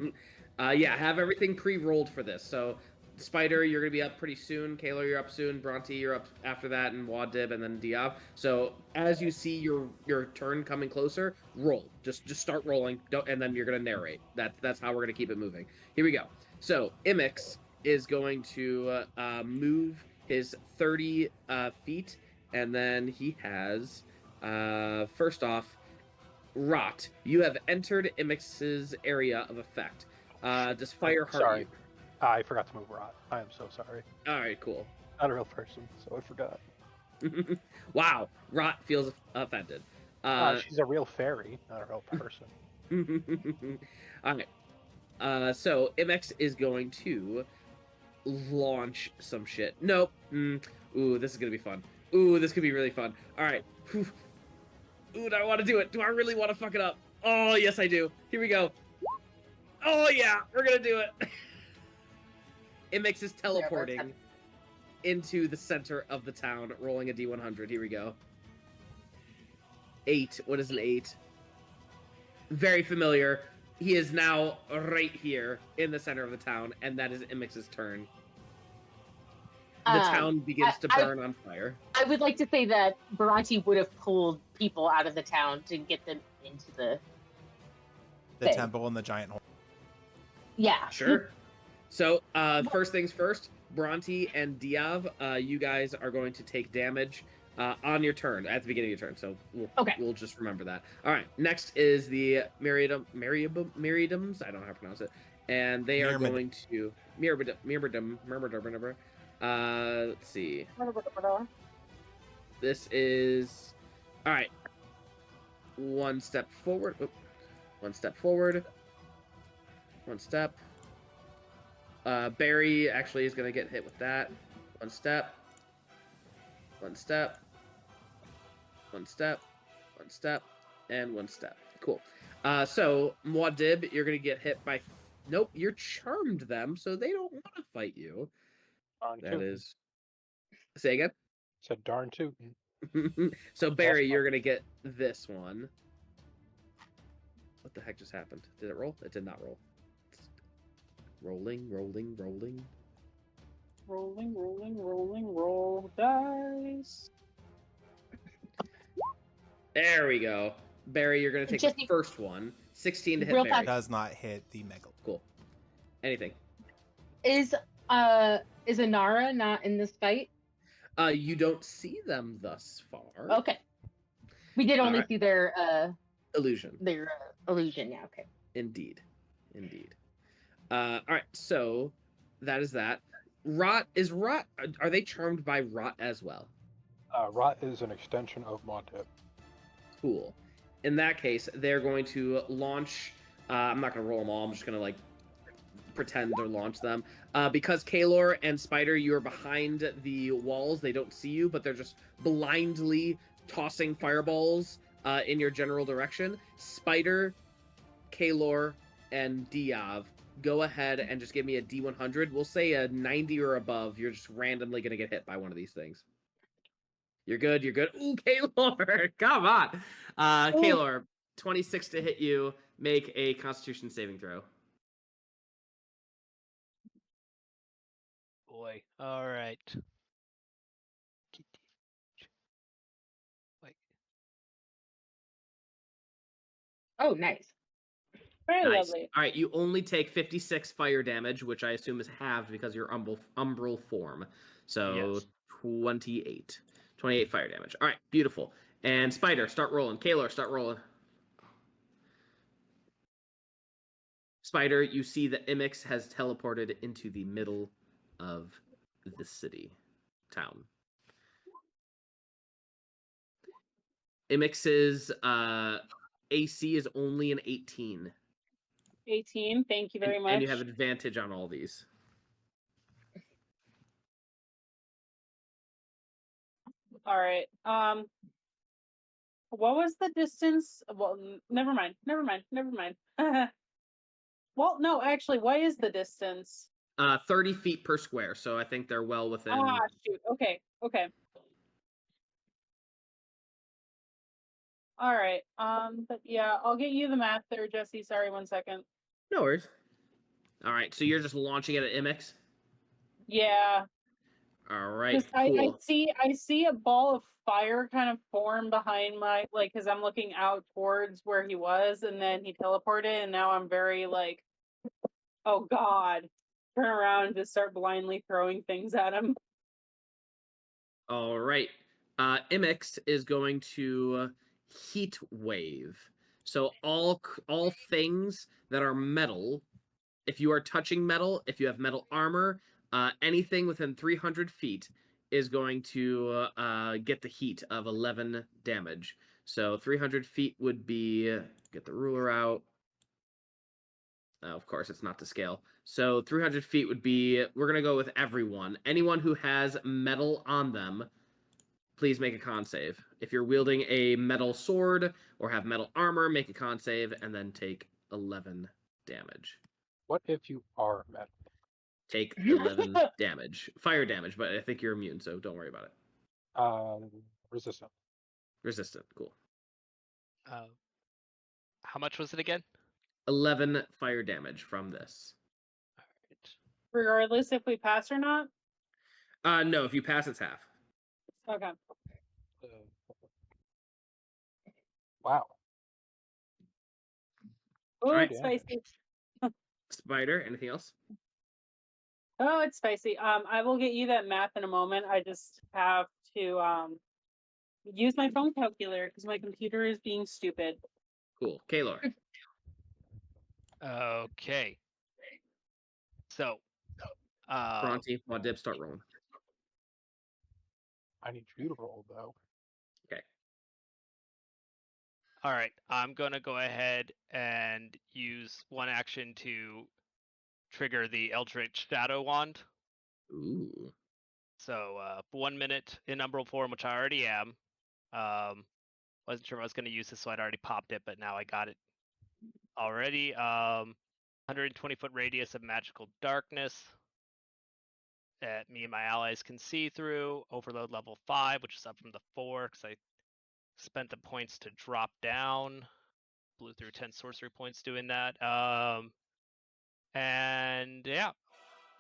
God, Yeah, have everything pre-rolled for this. So, Spider, you're gonna be up pretty soon. Kaelor, you're up soon. Bhranti, you're up after that, and Muad, and then Diov. So, as you see your turn coming closer, roll. Just start rolling. And then you're gonna narrate. That's how we're gonna keep it moving. Here we go. So, Imix is going to move his 30 feet, and then he has first off. Rot, you have entered Imix's area of effect. Does fire hurt Sorry. you? I forgot to move Rot. I am so sorry. All right, cool. Not a real person, so I forgot. Wow, Rot feels offended. She's a real fairy, not a real person. All right. So Imix is going to launch some shit. Nope. Ooh, this is gonna be fun. Ooh, this could be really fun. All right. Whew. Ooh, do I want to do it? Do I really want to fuck it up? Oh, yes, I do. Here we go. Oh, yeah, we're going to do it. Imix is teleporting into the center of the town, rolling a D100. Here we go. 8. What is an 8? Very familiar. He is now right here in the center of the town, and that is Imix's turn. The town begins to burn on fire. I would like to say that Bhranti would have pulled people out of the town to get them into the thing. temple and the giant hole. Yeah. Sure. So, first things first, Bhranti and Diov, you guys are going to take damage on your turn, at the beginning of your turn. So we'll just remember that. All right. Next is the Myriadums. I don't know how to pronounce it. And they are going to Myriadum. Let's see. This is all right. 1 step forward. 1 step forward. 1 step. Barry actually is gonna get hit with that. 1 step. 1 step. 1 step. 1 step. And 1 step. cool. So Muad'Dib, you're gonna get hit by. Nope, you're charmed them, so they don't want to fight you. Darn That tootin'. is. Say again. Said darn tootin'. So Barry, That's you're gonna get this one. What the heck just happened? Did it roll? It did not roll. Rolling, rolling, rolling. Rolling, rolling, rolling, roll dice. There we go. Barry, you're gonna take the Jesse- first one. 16 to hit Real Barry. fast. Does not hit the megal. Cool. Anything. Is Anara not in this fight? You don't see them thus far. Okay. We did only Alright. see their Illusion. illusion. Yeah. Okay. Indeed. Indeed. All right. So that is that. Rot is Rot. Are they charmed by Rot as well? Rot is an extension of Montip. Cool. In that case, they're going to launch. I'm not going to roll them all. I'm just going to like pretend to launch them. Because Kaelor and Spider, you are behind the walls. They don't see you, but they're just blindly tossing fireballs in your general direction. Spider, Kaelor, and Diov, go ahead and just give me a D100. We'll say a 90 or above. You're just randomly going to get hit by one of these things. You're good. You're good. Ooh, Kaelor. Come on. Kaelor, 26 to hit you. Make a Constitution saving throw. Boy. All right. Wait. Oh, nice. Very Nice. lovely. All right, you only take 56 fire damage, which I assume is halved because you're umbral form. So Yes. 28. 28 fire damage. All right, beautiful. And Spider, start rolling. Kaelor, start rolling. Spider, you see that Imix has teleported into the middle of the city, town. Imix's AC is only an 18. 18. Thank you very much. And you have advantage on all these. All right. What was the distance? Well, never mind. Never mind. Never mind. Well, no, actually, what is the distance? 30 feet per square, so I think they're well within. Ah, shoot. Okay. Okay. All right. But yeah, I'll get you the math there, Jesse. Sorry, 1 second. No worries. All right, so you're just launching it at Imix? Yeah. All right, Just, I cool. see a ball of fire kind of form behind my, like, because I'm looking out towards where he was, and then he teleported, and now I'm very like, oh god, turn around and just start blindly throwing things at him. All right. Imix is going to heat wave. So all things that are metal, if you are touching metal, if you have metal armor, anything within 300 feet is going to get the heat of 11 damage. So 300 feet would be, get the ruler out. Of course, it's not to scale. So 300 feet would be, we're going to go with everyone. Anyone who has metal on them, please make a con save. If you're wielding a metal sword or have metal armor, make a con save and then take 11 damage. What if you are metal? Take 11 damage. Fire damage, but I think you're immune, so don't worry about it. Resistant. Resistant, cool. How much was it again? 11 fire damage from this. All right. Regardless if we pass or not. No, if you pass, it's half. Okay. Wow. Oh, Alright. it's spicy. Spider, anything else? Oh, it's spicy. I will get you that math in a moment. I just have to use my phone calculator because my computer is being stupid. Cool. Kaelor. Okay. So, Bhranti, Muad', start rolling. I need you to roll though. Okay. all right. I'm gonna go ahead and use one action to trigger the Eldritch Shadow Wand. Ooh. So, 1 minute in umbral form, which I already am. Wasn't sure if I was going to use this, so I'd already popped it, but now I got it already. 120-foot radius of magical darkness that me and my allies can see through. Overload level 5, which is up from the 4 because I spent the points to drop down. Blew through 10 sorcery points doing that. And yeah,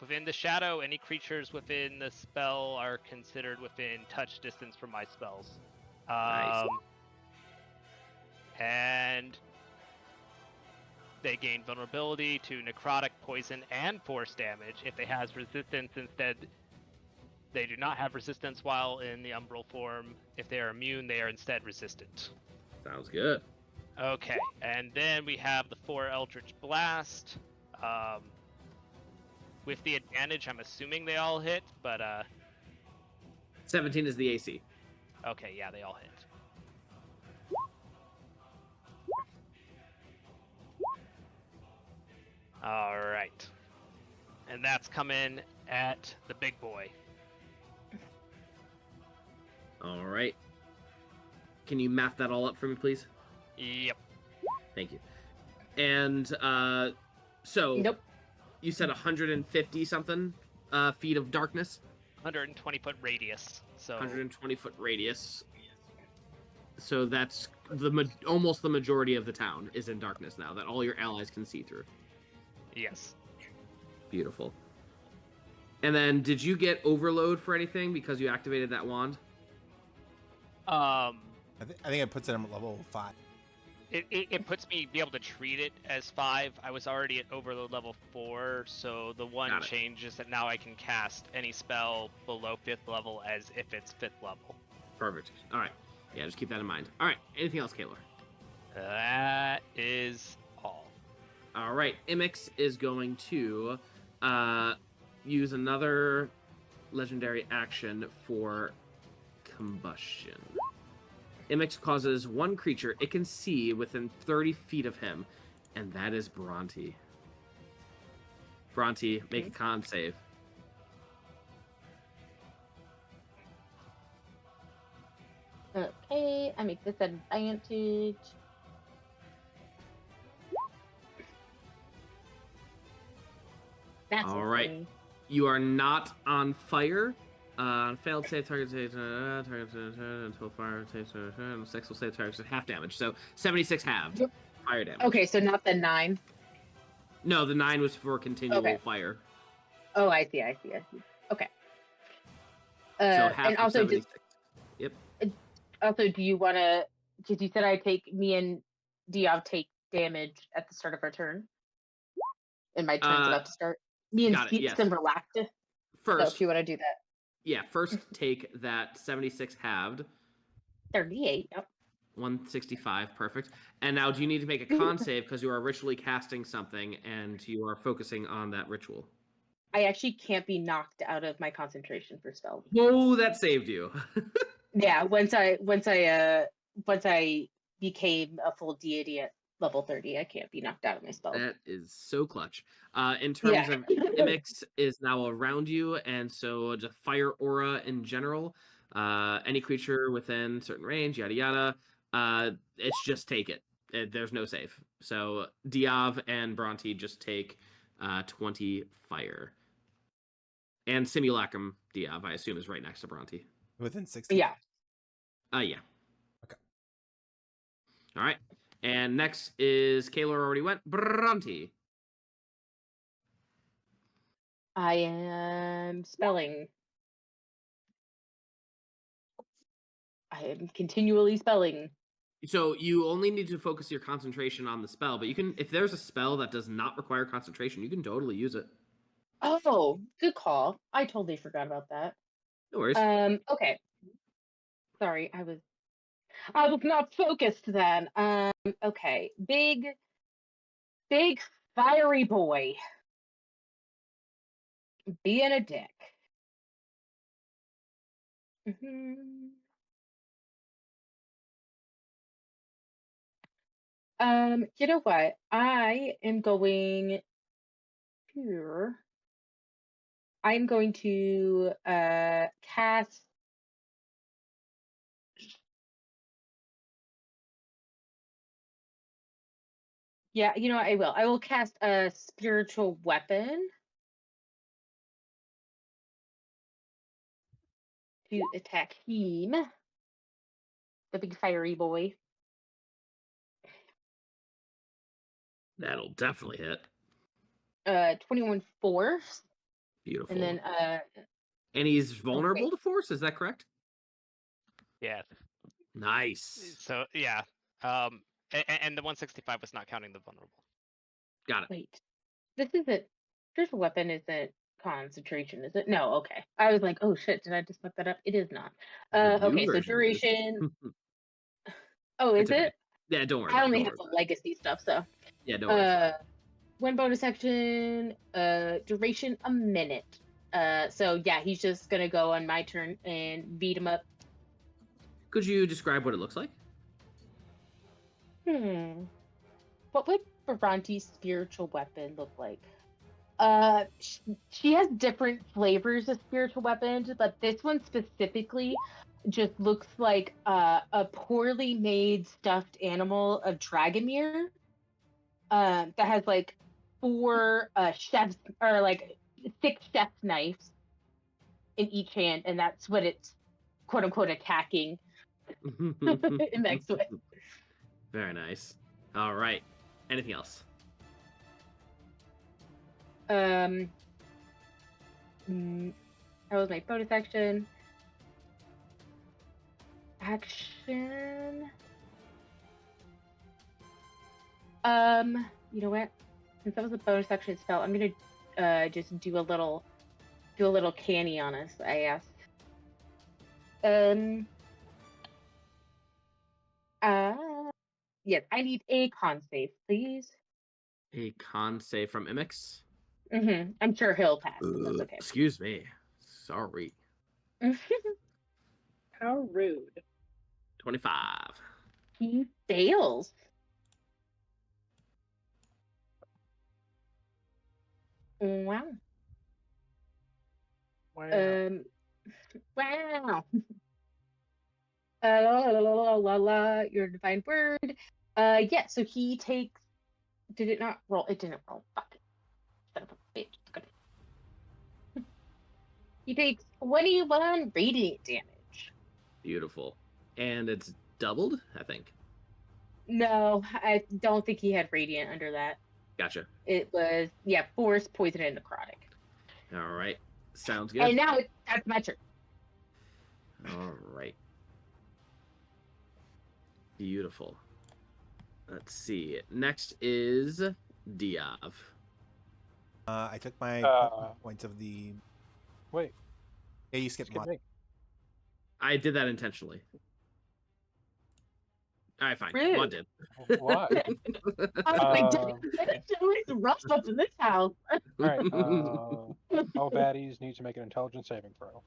within the shadow, any creatures within the spell are considered within touch distance from my spells. Nice. And they gain vulnerability to necrotic, poison, and force damage. If they have resistance instead, they do not have resistance while in the umbral form. If they are immune, they are instead resistant. Sounds good. Okay, and then we have the 4 Eldritch Blast. With the advantage, I'm assuming they all hit, but 17 is the AC. okay, yeah, they all hit. All right, and that's coming at the big boy. All right. Can you map that all up for me, please? Yep. Thank you. And so Nope. you said 150 something feet of darkness. 120-foot radius. So 120-foot radius. So that's almost the majority of the town is in darkness now that all your allies can see through. yes. Beautiful. And then, did you get overload for anything because you activated that wand? I think it puts it at level 5. It puts me be able to treat it as 5. I was already at overload level 4, so the one Got it. change is that now I can cast any spell below 5th level as if it's 5th level. Perfect. All right. Yeah, just keep that in mind. All right. Anything else, Kaelor? That is all. All right. Imix is going to use another legendary action for combustion. Imix causes one creature it can see within 30 feet of him, and that is Bhranti. Bhranti, make a con save. Okay, I make this advantage. That's All right. You are not on fire. Failed save, target save, until fire takes sex will save target half damage. So 76 halved fire damage. Okay, so not the 9. No, the 9 was for continual Okay. fire. Oh, I see. Okay. So half and of also, 76. Yep. also, do you want to? Because you said me and Diov take damage at the start of our turn. And my turn's about to start. Me and got it, yes. Sim relaxed. So First, if you want to do that. yeah, first take that 76 halved. 38. Yep. 165, perfect. And now, do you need to make a con save because you are ritually casting something and you are focusing on that ritual? I actually can't be knocked out of my concentration for spells. Whoa, that saved you. Yeah, once I became a full deity at level 30, I can't be knocked out of my spells. That is so clutch. In terms of Imix is now around you, and so the fire aura in general, any creature within certain range, yada yada, it's just take it. There's no save. So Diov and Bhranti just take 20 fire. And Simulacrum Diov, I assume, is right next to Bhranti. Within 60? Yeah. Yeah. Okay. All right. And next is Kaelor already went. Bhranti. I am spelling. I am continually spelling. So you only need to focus your concentration on the spell, but you can, if there's a spell that does not require concentration, you can totally use it. Oh, good call. I totally forgot about that. No worries. Okay. Sorry, I was not focused then. Okay. Big fiery boy. Being a dick. You know what? I am going here. I'm going to cast Yeah, you know what, I will. I will cast a spiritual weapon to attack him, the big fiery boy. That'll definitely hit. 21 force, Beautiful. and then And he's vulnerable okay. to force, is that correct? Yeah. Nice. So yeah. And the 165 was not counting the vulnerable. Got it. Wait, this isn't spiritual weapon. Isn't concentration? Is it? No. Okay. I was like, oh shit, did I just fuck that up? It is not. The new Okay. So version is. duration. Oh, is It's okay. it? Yeah, don't worry I about it. only Don't have worry the about it. legacy stuff, so. Yeah, don't worry about it. One bonus action. Duration a minute. So yeah, he's just gonna go on my turn and beat him up. Could you describe what it looks like? What would Bhranti's spiritual weapon look like? She has different flavors of spiritual weapons, but this one specifically just looks like a poorly made stuffed animal of Dragomir. That has like 4 chef's or like 6 chef's knives in each hand, and that's what it's quote unquote attacking next to it. Very nice. All right. Anything else? That was my bonus action. Action. You know what? Since that was a bonus action spell, I'm gonna just do a little canny on us, I guess. Yes, I need a con save, please. A con save from Imix. I'm sure he'll pass, but that's okay. Excuse me. Sorry. How rude. 25. He fails. Wow. Wow. Wow. La, your divine word. Yeah, so he takes. Did it not roll? It didn't roll. Fuck it. Son of a bitch. He takes 21 radiant damage. Beautiful. And it's doubled, I think. No, I don't think he had radiant under that. Gotcha. It was, yeah, force, poison, and necrotic. All right. Sounds good. And now that's my turn. All right. Beautiful. Let's see. Next is Diov. I took my points of the. Wait, Yeah, you skipped skip one. me. I did that intentionally. All right, fine. Rude. One did. Why? I was like, it's rough up in this house. All right. All baddies need to make an intelligence saving throw.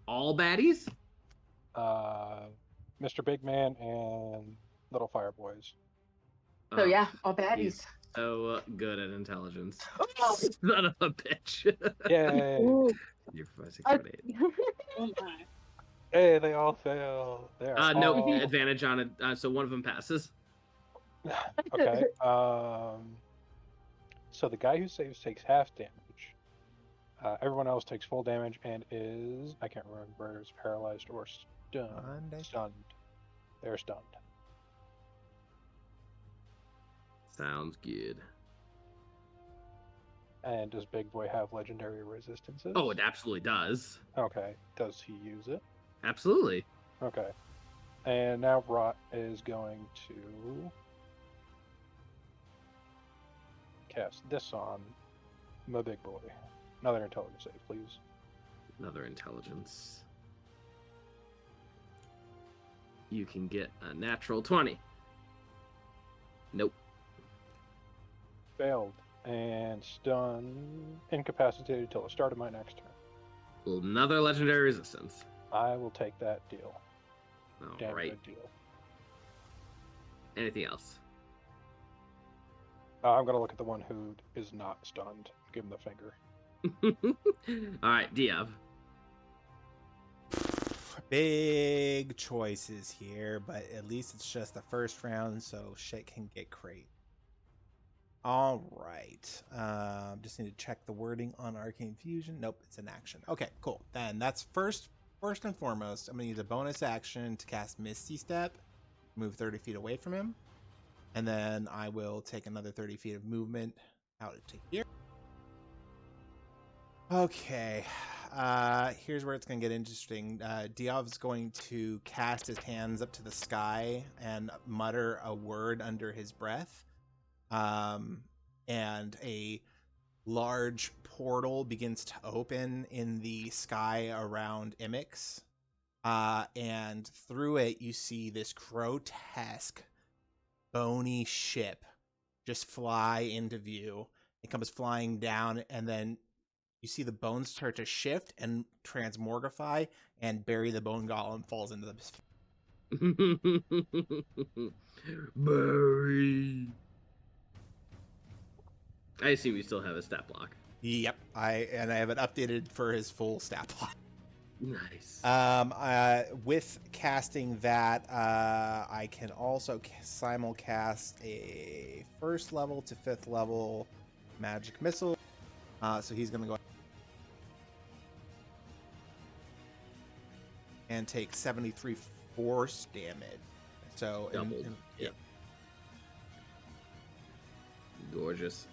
All baddies? Mr. Big Man and Little Fire Boys. So Oh, yeah, all baddies. he's so good at intelligence. Oh. Son of a bitch. Yay! You're 5, 6, Uh, 7, 8. Oh my. Hey, they all fail. They are No all... advantage on it. So one of them passes. Okay. So the guy who saves takes half damage. Everyone else takes full damage and is, I can't remember, is paralyzed or stunned. They're stunned. Sounds good. And does Big Boy have legendary resistances? Oh, it absolutely does. Okay. Does he use it? Absolutely. Okay. And now Rot is going to cast this on my big boy. Another intelligence save, please. Another intelligence. You can get a natural 20. Nope. Failed. And stunned, incapacitated till the start of my next turn. Another legendary resistance. I will take that deal. Damn All right. good deal. Anything else? I'm going to look at the one who is not stunned. Give him the finger. All right, Diov. Big choices here, but at least it's just the first round, so shit can get great. All right. Just need to check the wording on Arcane Fusion. Nope, it's an action. Okay, cool. Then that's first and foremost, I'm going to use a bonus action to cast Misty Step, move 30 feet away from him. And then I will take another 30 feet of movement out to here. Okay. Here's where it's going to get interesting. Diov's going to cast his hands up to the sky and mutter a word under his breath. And a large portal begins to open in the sky around Imix. And through it, you see this grotesque, bony ship just fly into view. It comes flying down, and then you see the bones start to shift and transmorgify, and Barry the Bone Golem falls into the... Barry. I assume you still have a stat block. Yep, I have it updated for his full stat block. Nice. With casting that, I can also simulcast a 1st level to 5th level magic missile. So he's gonna go and take 73 force damage. So doubled. Yep. Gorgeous.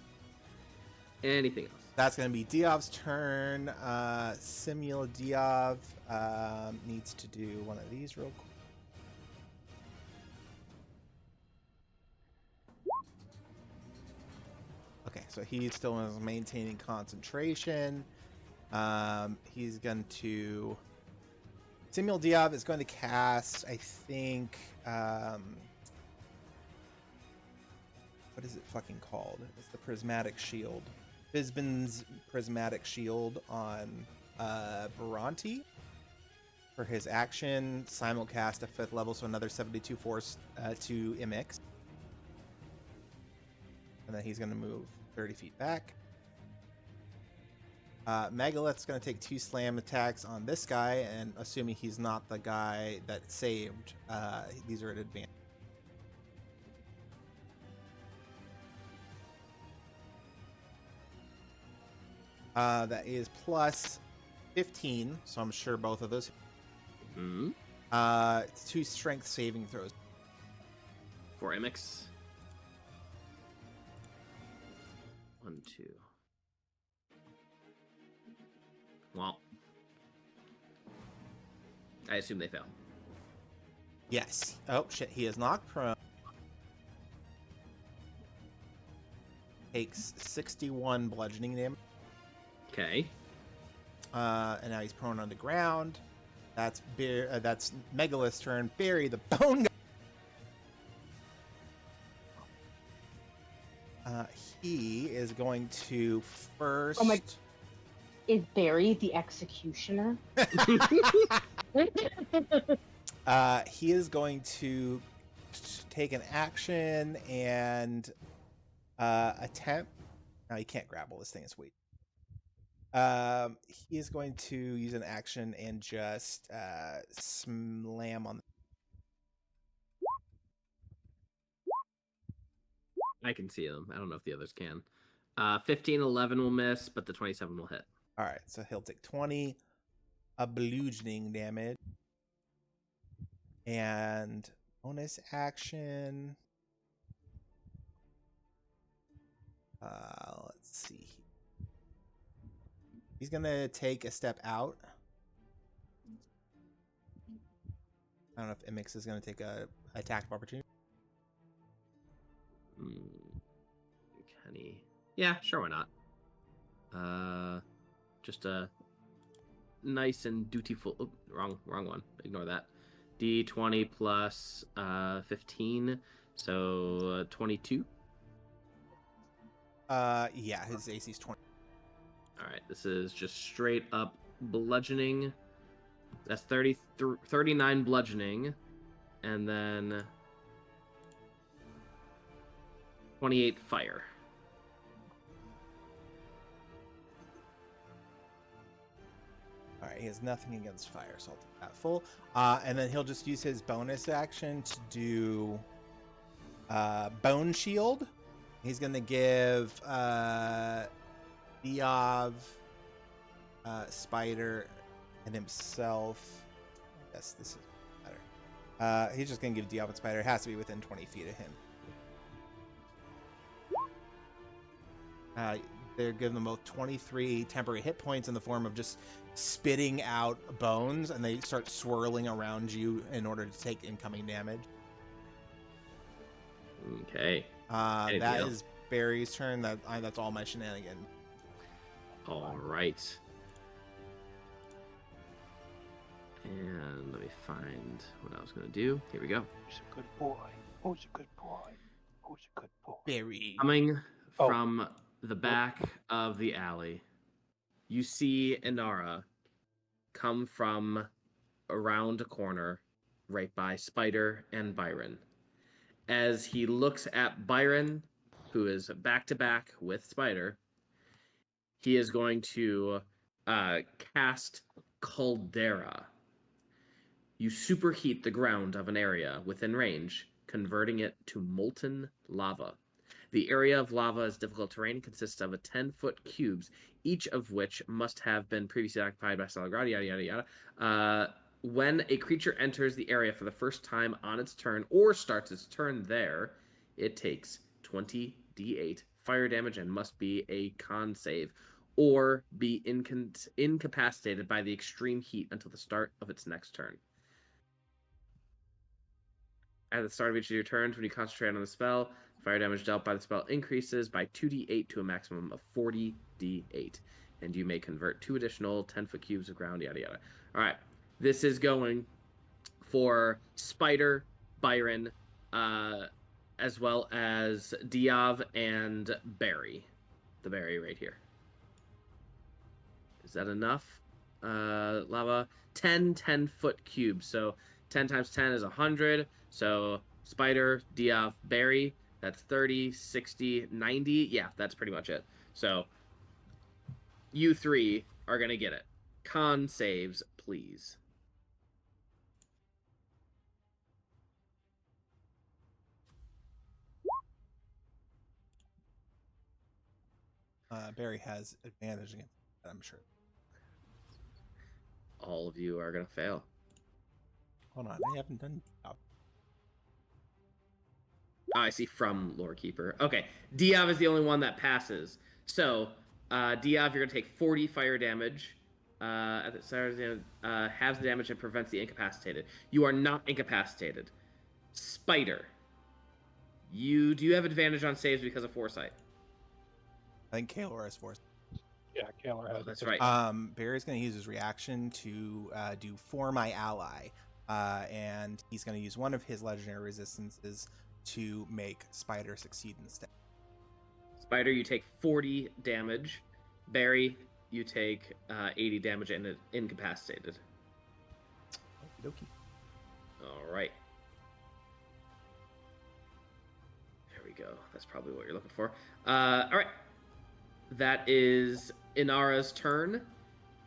Anything else? That's going to be Diov's turn. Simula Diov needs to do one of these real quick. Okay, so he still is maintaining concentration. He's going to... Simula Diov is going to cast, I think... what is it fucking called? It's the Prismatic Shield. Fizban's Prismatic Shield on Bhranti for his action. Simulcast a 5th level, so another 72 force to Imix. And then he's going to move 30 feet back. Megalith's going to take 2 slam attacks on this guy, and assuming he's not the guy that saved, these are at advantage. That is plus 15, so I'm sure both of those. Mm-hmm. 2 strength saving throws. For Imix. 1, 2. Well, I assume they fail. Yes. Oh, shit. He is knocked prone. Takes 61 bludgeoning damage. Okay. And now he's prone on the ground. That's Megalith's turn. Barry the Bone. He is going to first. Oh my! Is Barry the executioner? He is going to take an action and attempt. No, he can't grapple. This thing is weak. He is going to use an action and just slam on. I can see them. I don't know if the others can. 15, 11 will miss, but the 27 will hit. All right, so he'll take 20 bludgeoning damage. And bonus action. Let's see. He's going to take a step out. I don't know if Imix is going to take a attack of opportunity. Can he? Yeah, sure, why not? Just a nice and dutiful. Oh, wrong one. Ignore that. D20 plus 15, so 22. Yeah, his AC is 20. All right, this is just straight up bludgeoning. That's 39 bludgeoning, and then 28 fire. All right, he has nothing against fire, so I'll take that full. And then he'll just use his bonus action to do Bone Shield. He's gonna give Diov, Spider, and himself. I guess this is better. He's just gonna give Diov and Spider. It has to be within 20 feet of him. They're giving them both 23 temporary hit points in the form of just spitting out bones, and they start swirling around you in order to take incoming damage. Okay. Anything That else? is Barry's turn. That's all my shenanigans. All right. And let me find what I was going to do. Here we go. Who's a good boy? Who's a good boy? Who's a good boy? Barry. Coming Oh. from the back of the alley, you see Inara come from around a corner right by Spider and Byron. As he looks at Byron, who is back to back with Spider, he is going to cast Caldera. You superheat the ground of an area within range, converting it to molten lava. The area of lava is difficult terrain, consists of 10-foot cubes, each of which must have been previously occupied by solid ground, yada, yada, yada. When a creature enters the area for the first time on its turn or starts its turn there, it takes 20d8 fire damage and must be a con save or be incapacitated by the extreme heat until the start of its next turn. At the start of each of your turns, when you concentrate on the spell, fire damage dealt by the spell increases by 2d8 to a maximum of 40d8. And you may convert 2 additional 10-foot cubes of ground, yada, yada. All right. This is going for Spider, Byron, as well as Diov and Barry. The Barry right here. Is that enough? Lava. 10-foot cubes. So 10 times 10 is 100. So Spider, Diov, Barry. That's 30, 60, 90. Yeah, that's pretty much it. So you three are going to get it. Con saves, please. Barry has advantage against that, I'm sure. All of you are going to fail. Hold on, I haven't done. Oh. Oh, I see from Lore Keeper. Okay, Diov is the only one that passes. So, Diov, you're going to take 40 fire damage. At the start of the halves the damage and prevents the incapacitated. You are not incapacitated. Spider, do you have advantage on saves because of foresight? I think Kaelor has force. Yeah, Kaelor has. That's right. Barry's going to use his reaction to do For My Ally, and he's going to use one of his legendary resistances to make Spider succeed instead. Spider, you take 40 damage. Barry, you take 80 damage and incapacitated. Okie dokie. All right. There we go. That's probably what you're looking for. All right. That is Inara's turn.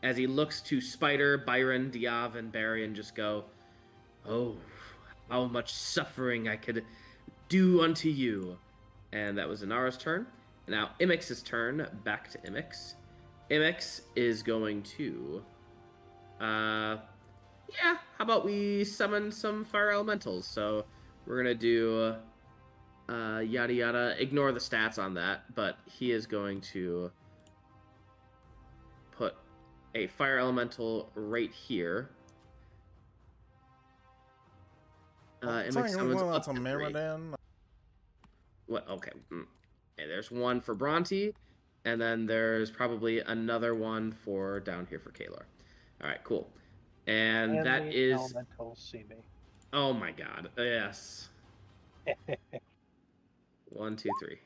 As he looks to Spider, Byron, Diov, and Barry and just go, oh, how much suffering I could do unto you. And that was Inara's turn. Now, Imix's turn. Back to Imix. Imix is going to... yeah, how about we summon some fire elementals? So we're going to do... yada yada. Ignore the stats on that, but he is going to put a fire elemental right here. Imix summons up to 3. What? Okay. Okay, there's one for Bhranti, and then there's probably another one for down here for Kaelor. All right, cool. And that the is... elementals see me. Oh my god, yes. 1, 2, 3.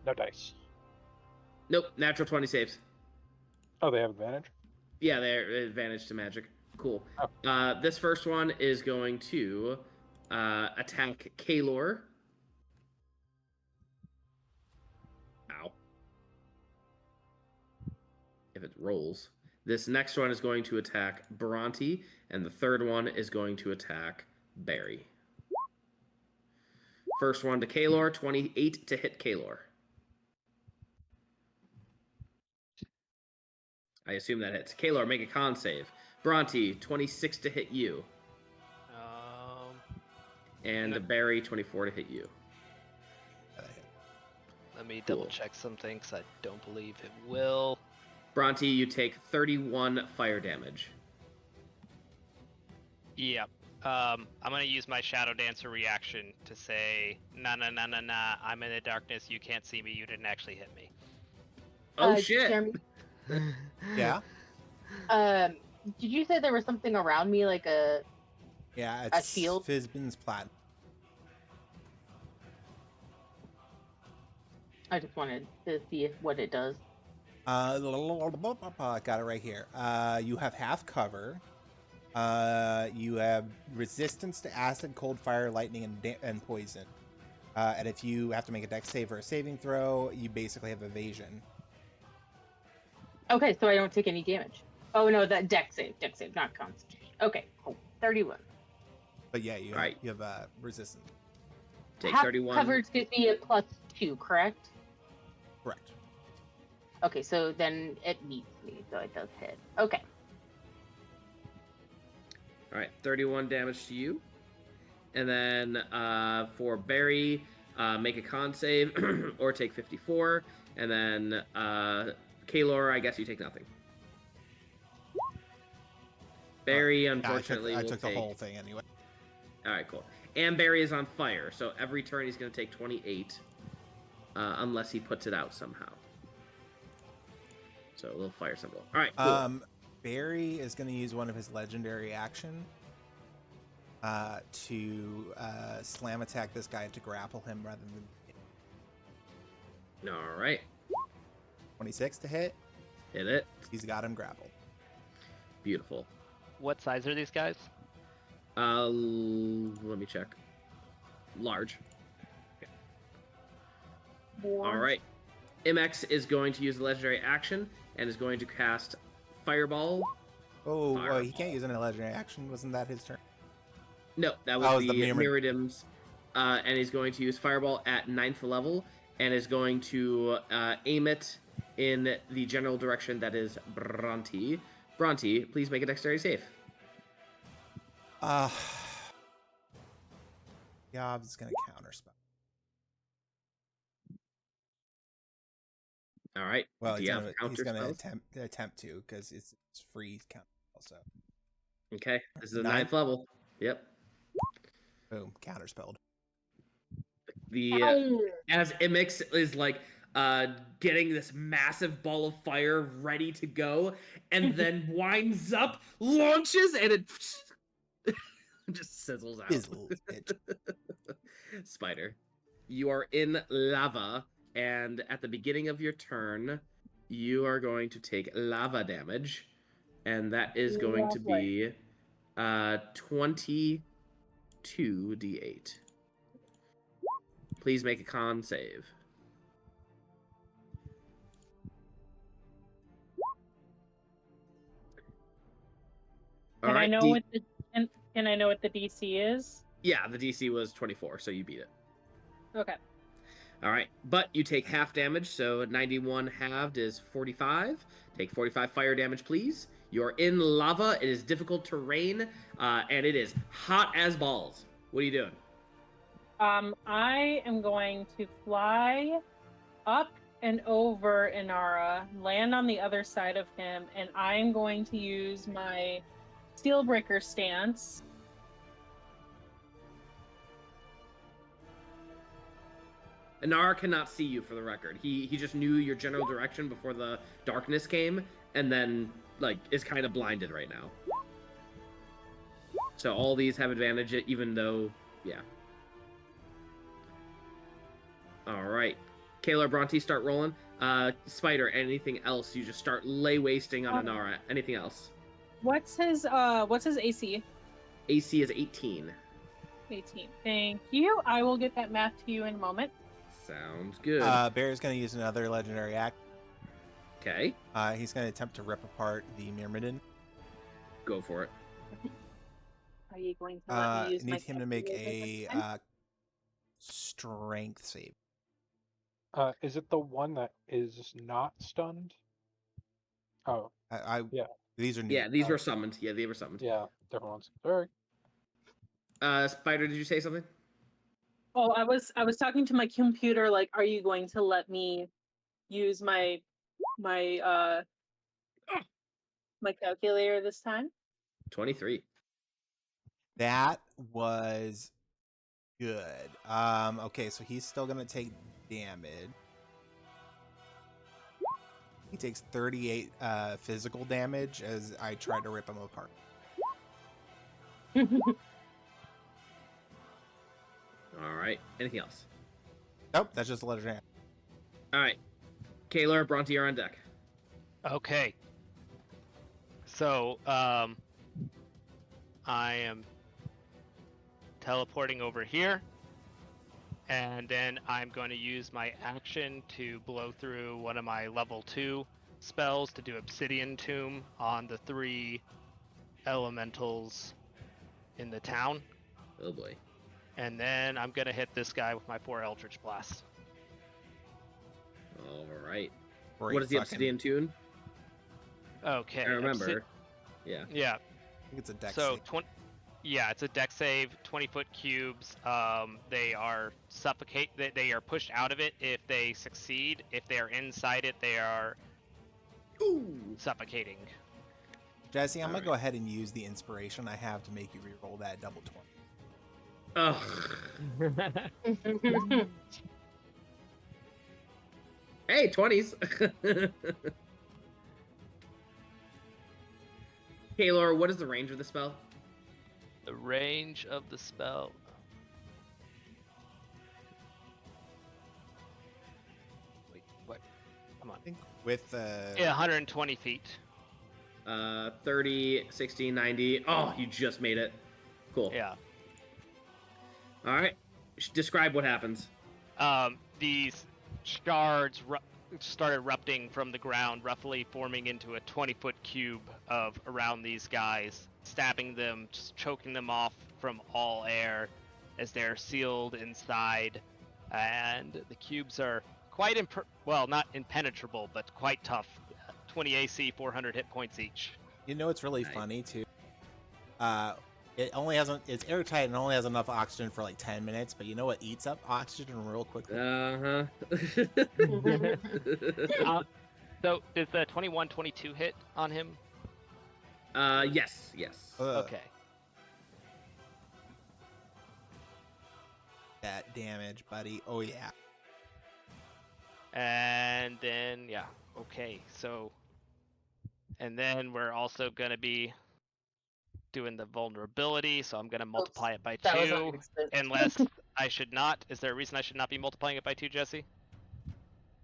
No dice. Nope, natural 20 saves. Oh, they have advantage? Yeah, they're advantage to magic. Cool. Oh. This first one is going to attack Kaelor. Ow. If it rolls. This next one is going to attack Bhranti, and the third one is going to attack Barry. First one to Kaelor, 28 to hit Kaelor. I assume that hits. Kaelor, make a con save. Bhranti, 26 to hit you. And no. Barry, 24 to hit you. Let me Cool. double check something because I don't believe it will. Bhranti, you take 31 fire damage. Yep. I'm gonna use my Shadow Dancer reaction to say, nah, I'm in the darkness, you can't see me, you didn't actually hit me. Oh, shit! Jeremy, Yeah. did you say there was something around me, like a Yeah, it's shield? Fizbin's Platinum. I just wanted to see what it does. Got it right here. You have half cover. You have resistance to acid, cold, fire, lightning, and poison. And if you have to make a dex save or a saving throw, you basically have evasion. Okay, so I don't take any damage. Oh no, that dex save, not constitution. Okay, cool. 31. But yeah, you Right. have resistance. Take Half 31. coverage gives me a +2, correct? Correct. Okay, so then it meets me, so it does hit. Okay. All right, 31 damage to you. And then for Barry, make a con save or take 54. And then Kaelor, I guess you take nothing. Barry, unfortunately, I will took take... the whole thing anyway. All right, cool. And Barry is on fire, so every turn he's going to take 28, unless he puts it out somehow. So a little fire symbol. All right, cool. Barry is going to use one of his legendary action to slam attack this guy to grapple him rather than... All right. 26 to hit. Hit it. He's got him grappled. Beautiful. What size are these guys? Let me check. Large. Okay. All right. MX is going to use the legendary action and is going to cast Fireball. Oh, Fireball. he can't use any legendary action. Wasn't that his turn? No, that was, That was the the Myrmidons. And he's going to use Fireball at 9th level and is going to aim it in the general direction that is Bhranti. Bhranti, please make a dexterity save. Diov's gonna counterspell. All right. Well, Do he's you have gonna counterspells? attempt to because it's free counterspell. So Okay, this is the Ninth. 9th level. Yep. boom, counterspelled. The as Imix is like getting this massive ball of fire ready to go, and then winds up, launches, and it just sizzles out. Fizzles, bitch. Spider, you are in lava, and at the beginning of your turn, you are going to take lava damage, and that is going to be 22d8. Please make a con save. Can I know what the can I know what the DC is? Yeah, the DC was 24, so you beat it. Okay. All right, but you take half damage, so 91 halved is 45. Take 45 fire damage, please. You're in lava. It is difficult terrain, and it is hot as balls. What are you doing? I am going to fly up and over Inara, land on the other side of him, and I'm going to use my Steelbreaker stance. Inara cannot see you, for the record. He just knew your general direction before the darkness came, and then like is kind of blinded right now. So all these have advantage, even though, yeah. All right, Kaelor, Bhranti, start rolling. Spider, anything else? You just start lay wasting on Inara. Anything else? What's his AC? AC is 18. 18. Thank you. I will get that math to you in a moment. Sounds good. Bear's gonna use another legendary act. Okay, He's gonna attempt to rip apart the Myrmidon. go for it. Are you going to let me use Need my him to make a strength save. Is it the one that is not stunned? Oh, yeah. These are new. Yeah, these were summoned. Yeah, they were summoned. yeah, different ones. Sorry. Spider, did you say something? Oh, I was talking to my computer. Like, are you going to let me use my my calculator this time? 23. That was good. Okay, so he's still gonna take damage. He takes 38 physical damage as I try to rip him apart. All right. Anything else? Nope, that's just a letter jam. All right. Kaelor, Bhranti, you're on deck. Okay. So, I am teleporting over here, and then I'm going to use my action to blow through one of my level 2 spells to do Obsidian Tomb on the 3 elementals in the town. Oh boy. And then I'm going to hit this guy with my 4 Eldritch Blast. All right. Great What is the fucking- obsidian tune? Okay. I remember. Yeah. Yeah. I think it's a dex So save. yeah, it's a deck save. 20-foot cubes. They are suffocate. They are pushed out of it if they succeed. If they are inside it, they are suffocating. Jesse, I'm gonna Alright. go ahead and use the inspiration I have to make you reroll that double 20. Oh. Hey, 20s. Kaelor, what is the range of the spell? The range of the spell. Wait, what? Come on. I think with Yeah, 120 feet. 30, 60, 90. Oh, you just made it. Cool. Yeah. All right. Describe what happens. These shards start erupting from the ground, roughly forming into a 20-foot cube of around these guys, stabbing them, just choking them off from all air as they're sealed inside. And the cubes are quite well, not impenetrable, but quite tough. 20 AC, 400 hit points each. You know what's really Nice. funny too? It only has it's airtight and only has enough oxygen for like 10 minutes, but you know what eats up oxygen real quickly? Uh-huh. So does the 21-22 hit on him? Yes. Okay. That damage, buddy. Oh yeah. And then, yeah, okay, so... And then we're also going to be doing the vulnerability, so I'm going to multiply it by That was 2, on accident. unless I should not. Is there a reason I should not be multiplying it by 2, Jesse?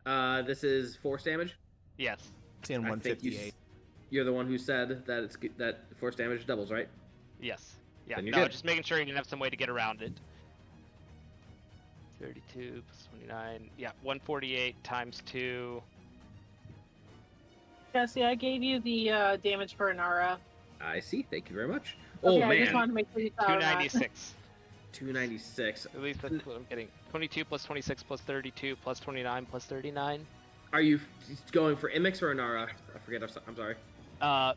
This is force damage. Yes. It's in I think 158. you're the one who said that it's that force damage doubles, right? Yes. Yeah, Then you're no, good. just making sure you didn't have some way to get around it. 32 plus 29, yeah, 148 times 2. Jesse, I gave you the damage for Inara. I see. Thank you very much. Okay, Oh I just man, wanted to make sure you saw that. 296. 296. At least that's what I'm getting. 22 plus 26 plus 32 plus 29 plus 39. Are you going for Imix or Inara? I forget. I'm sorry. I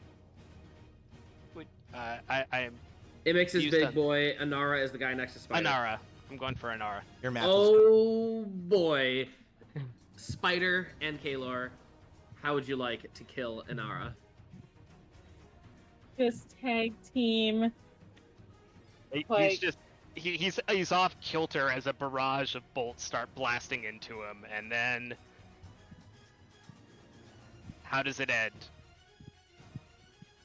am Imix is Used big on- boy. Inara is the guy next to Spider. Inara. I'm going for Inara. Your math is Oh boy, Spider and Kaelor, how would you like to kill Inara? Just tag team. He's Like- just he's off kilter as a barrage of bolts start blasting into him, and then how does it end?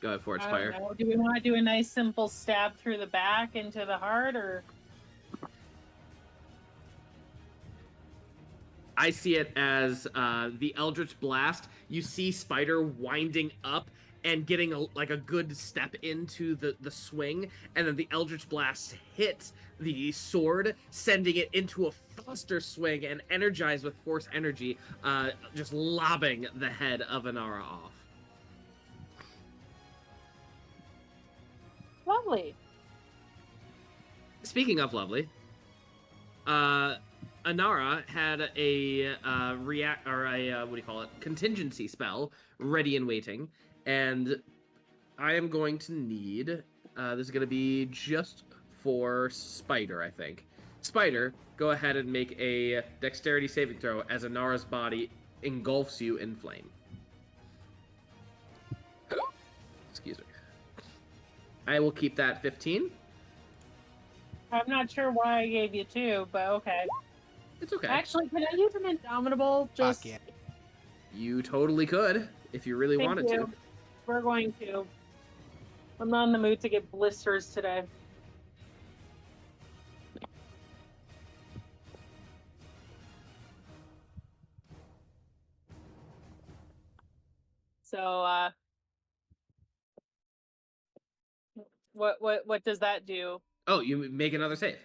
Go ahead for it, I Spider. don't know. Do we want to do a nice simple stab through the back into the heart, or I see it as the Eldritch Blast. You see Spider winding up and getting a good step into the swing, and then the Eldritch Blast hits the sword, sending it into a faster swing and energized with force energy, just lobbing the head of Inara off. lovely? Speaking of lovely, Anara had a react or a what do you call it? Contingency spell ready and waiting, and I am going to need. This is going to be just for Spider, I think. Spider, go ahead and make a dexterity saving throw as Anara's body engulfs you in flame. Excuse me. I will keep that 15. I'm not sure why I gave you 2, but okay. It's okay. Actually, can I use an Indomitable? Just Fuck yeah. You totally could if you really Thank wanted you. to. We're going to. I'm not in the mood to get blisters today. So, what does that do? Oh, you make another save.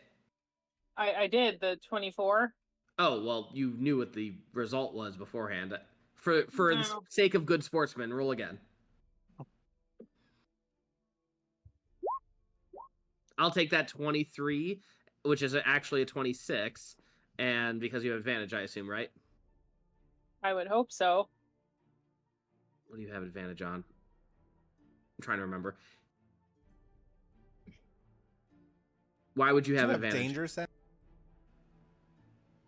I did the 24. Oh, well, you knew what the result was beforehand. For the No. sake of good sportsmen, roll again. I'll take that 23, which is actually a 26, and because you have advantage, I assume, right? I would hope so. What do you have advantage on? I'm trying to remember. Why would you Do have you have advantage? danger sense?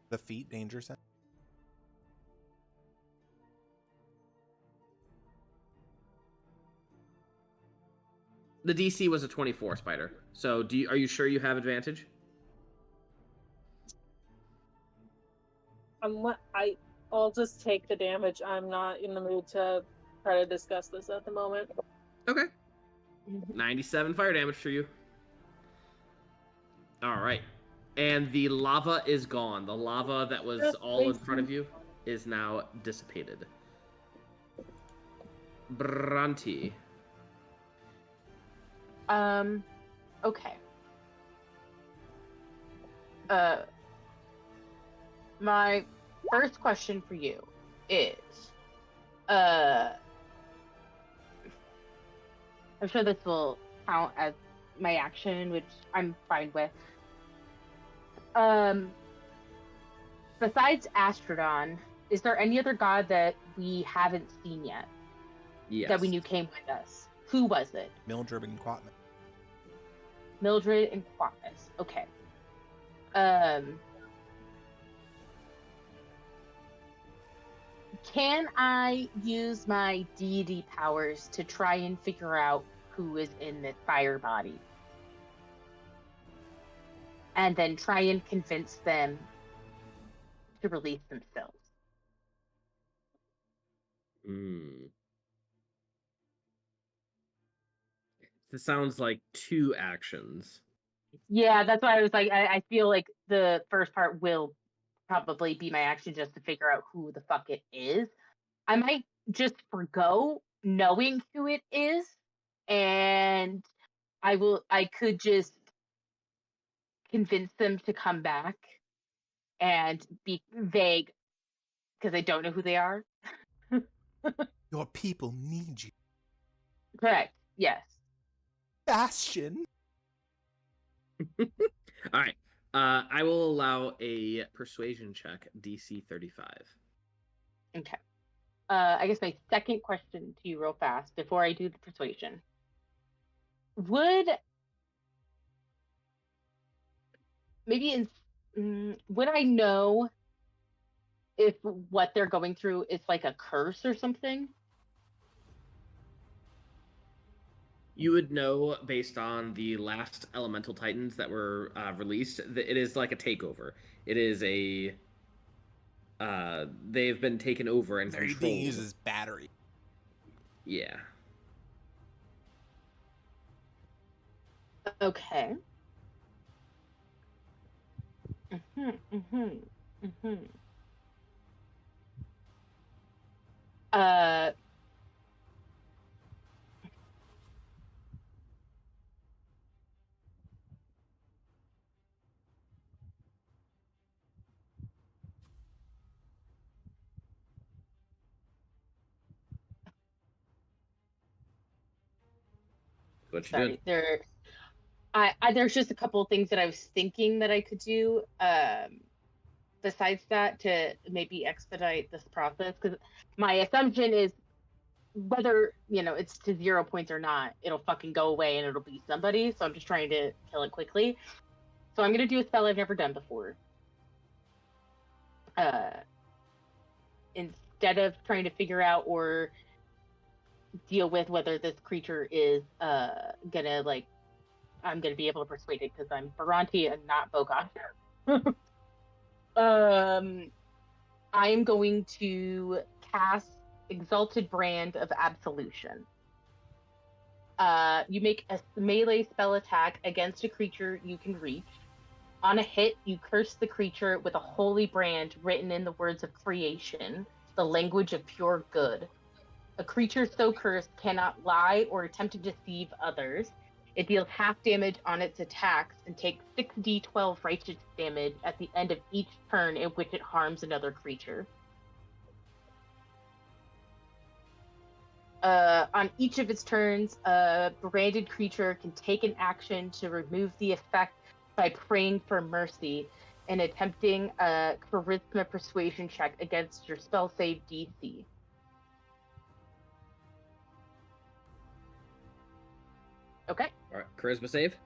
The feat danger sense? The DC was a 24, Spider. So, are you sure you have advantage? I'll just take the damage. I'm not in the mood to try to discuss this at the moment. Okay. 97 fire damage for you. All right. And the lava is gone. The lava that was Just all in front of you is now dissipated. Bhranti. Okay. My first question for you is, I'm sure this will count as my action, which I'm fine with. Besides Astrodon, is there any other god that we haven't seen yet Yes. that we knew came with us? Who was it? Mildred and Quatman. Mildred and Quatmas. Okay. Can I use my deity powers to try and figure out who is in this fire body? And then try and convince them to release themselves. This sounds like 2 actions. Yeah, that's why I was like, I feel like the first part will probably be my action just to figure out who the fuck it is. I might just forgo knowing who it is, and I could just convince them to come back and be vague because I don't know who they are. Your people need you. Correct. Yes. Bastion. All right. I will allow a persuasion check, DC 35. Okay. I guess my second question to you real fast before I do the persuasion. Would I know if what they're going through is like a curse or something? You would know based on the last elemental titans that were released that it is like a takeover. It is a they've been taken over and They're controlled. being used as battery. Yeah. Okay. Mm-hmm. Uh, What you sorry, doing? there's just a couple of things that I was thinking that I could do besides that to maybe expedite this process, because my assumption is whether it's to 0 points or not, it'll fucking go away and it'll be somebody. So I'm just trying to kill it quickly. So I'm gonna do a spell I've never done before. Instead of trying to figure out or deal with whether this creature is gonna I'm gonna be able to persuade it because I'm Bhranti and not Bogoth. I am going to cast Exalted Brand of Absolution. You make a melee spell attack against a creature you can reach. On a hit, you curse the creature with a holy brand written in the words of creation, the language of pure good. A creature so cursed cannot lie or attempt to deceive others. It deals half damage on its attacks and takes 6d12 righteous damage at the end of each turn in which it harms another creature. On each of its turns, a branded creature can take an action to remove the effect by praying for mercy and attempting a charisma persuasion check against your spell save DC. Okay. All right, charisma save.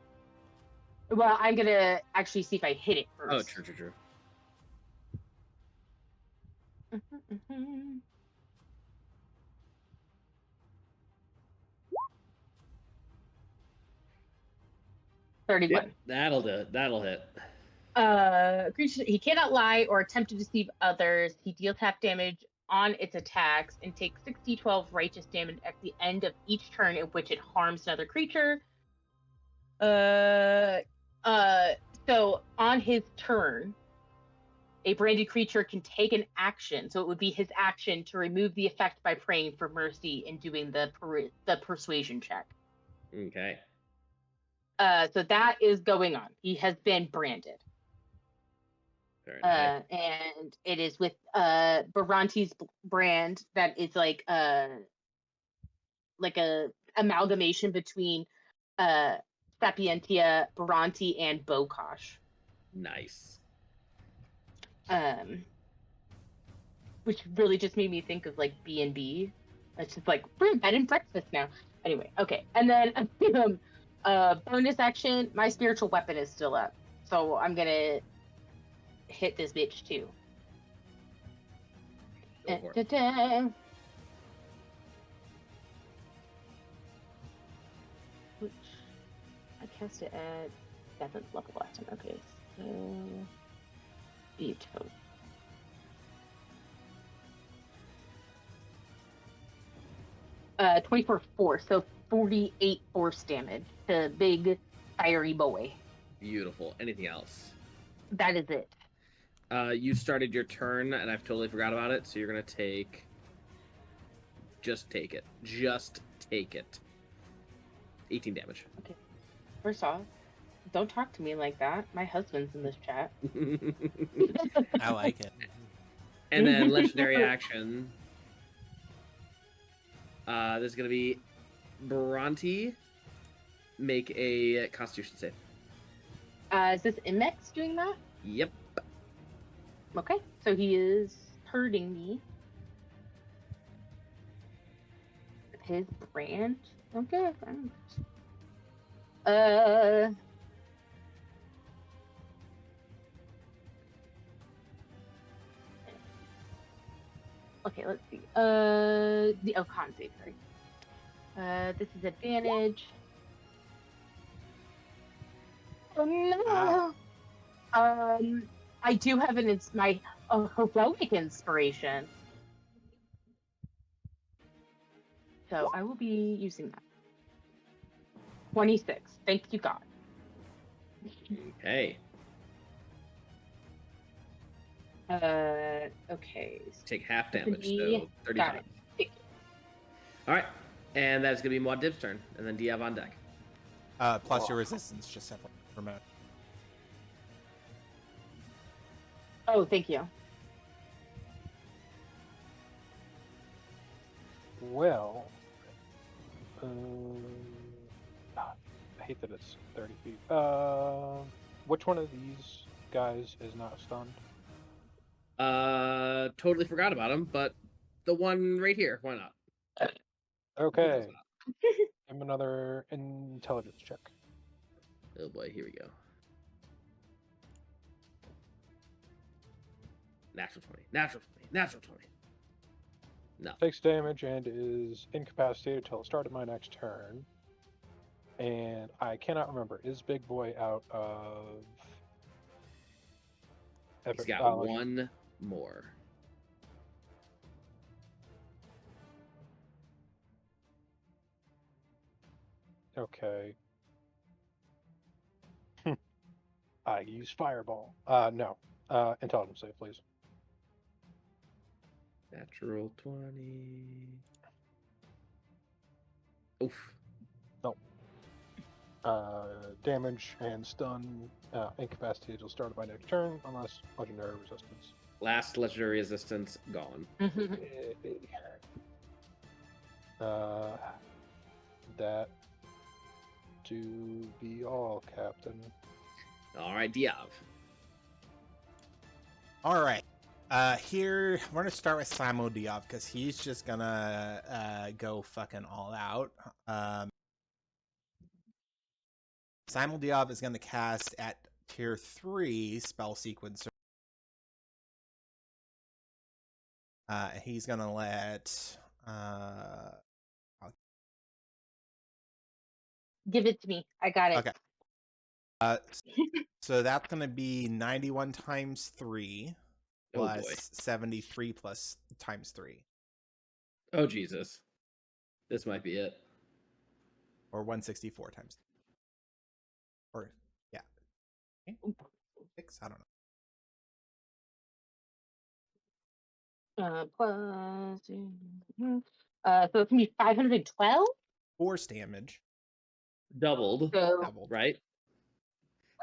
Well, I'm gonna actually see if I hit it first. Oh, true. 31. Yep, that'll do it. That'll hit. Creature, he cannot lie or attempt to deceive others. He deals half damage on its attacks and takes 6d12 righteous damage at the end of each turn in which it harms another creature. So on his turn, a branded creature can take an action. So it would be his action to remove the effect by praying for mercy and doing the persuasion check. Okay. So that is going on. He has been branded. Very nice. And it is with Bhranti's brand that is like a amalgamation between Sapientia, Bhranti, and Bokosh. Nice. Which really just made me think of like B&B. It's just like we're bed and breakfast now. Anyway, okay. And then bonus action, my spiritual weapon is still up. So I'm gonna hit this bitch too. Go for it. Which I cast it at 7th level last time. Okay, so Beato. Uh, 24 force, so 48 force damage to big fiery boy. Beautiful. Anything else? That is it. You started your turn, and I've totally forgot about it, so you're going to take... Just take it. Just take it. 18 damage. Okay. First off, don't talk to me like that. My husband's in this chat. I like it. And then legendary action. This is going to be Bhranti. Make a Constitution save. Is this Imex doing that? Yep. Okay, so he is hurting me. His brand. Okay, fine. Okay, let's see. The con save, sorry. This is advantage. Oh no. I do have my heroic inspiration. So I will be using that. 26. Thank you, God. Okay. Okay. Take half damage, Yeah, so 35. got it. Alright. And that's going to be Muad Div's turn, and then Diov on deck. Plus your resistance, just simply remote. Oh, thank you. Well, hate that it's 30 feet. Which one of these guys is not stunned? Totally forgot about him, but the one right here, why not? Okay. Give him another intelligence check. Oh boy, here we go. Natural 20, natural 20, natural 20. No. Takes damage and is incapacitated till the start of my next turn. And I cannot remember. Is Big Boy out of... He's got one more. Okay. I use Fireball. No. Intelligence save, please. Natural 20. Oof. Damage and stun, incapacitated till start of my next turn, unless legendary resistance. Last legendary resistance gone. That to be all, Captain. All right, Diov. All right. Here we're gonna start with Simo Diov because he's just gonna go fucking all out. Simo Diov is gonna cast at tier 3 spell sequencer. He's gonna let Give it to me. I got it. Okay. So that's gonna be 91 times 3 Oh boy. plus 73 plus times 3, Oh Jesus. This might be it. or 164 times 3. Or yeah, 6. I don't know. So it's gonna be 512. Force damage. Doubled, So Doubled. right?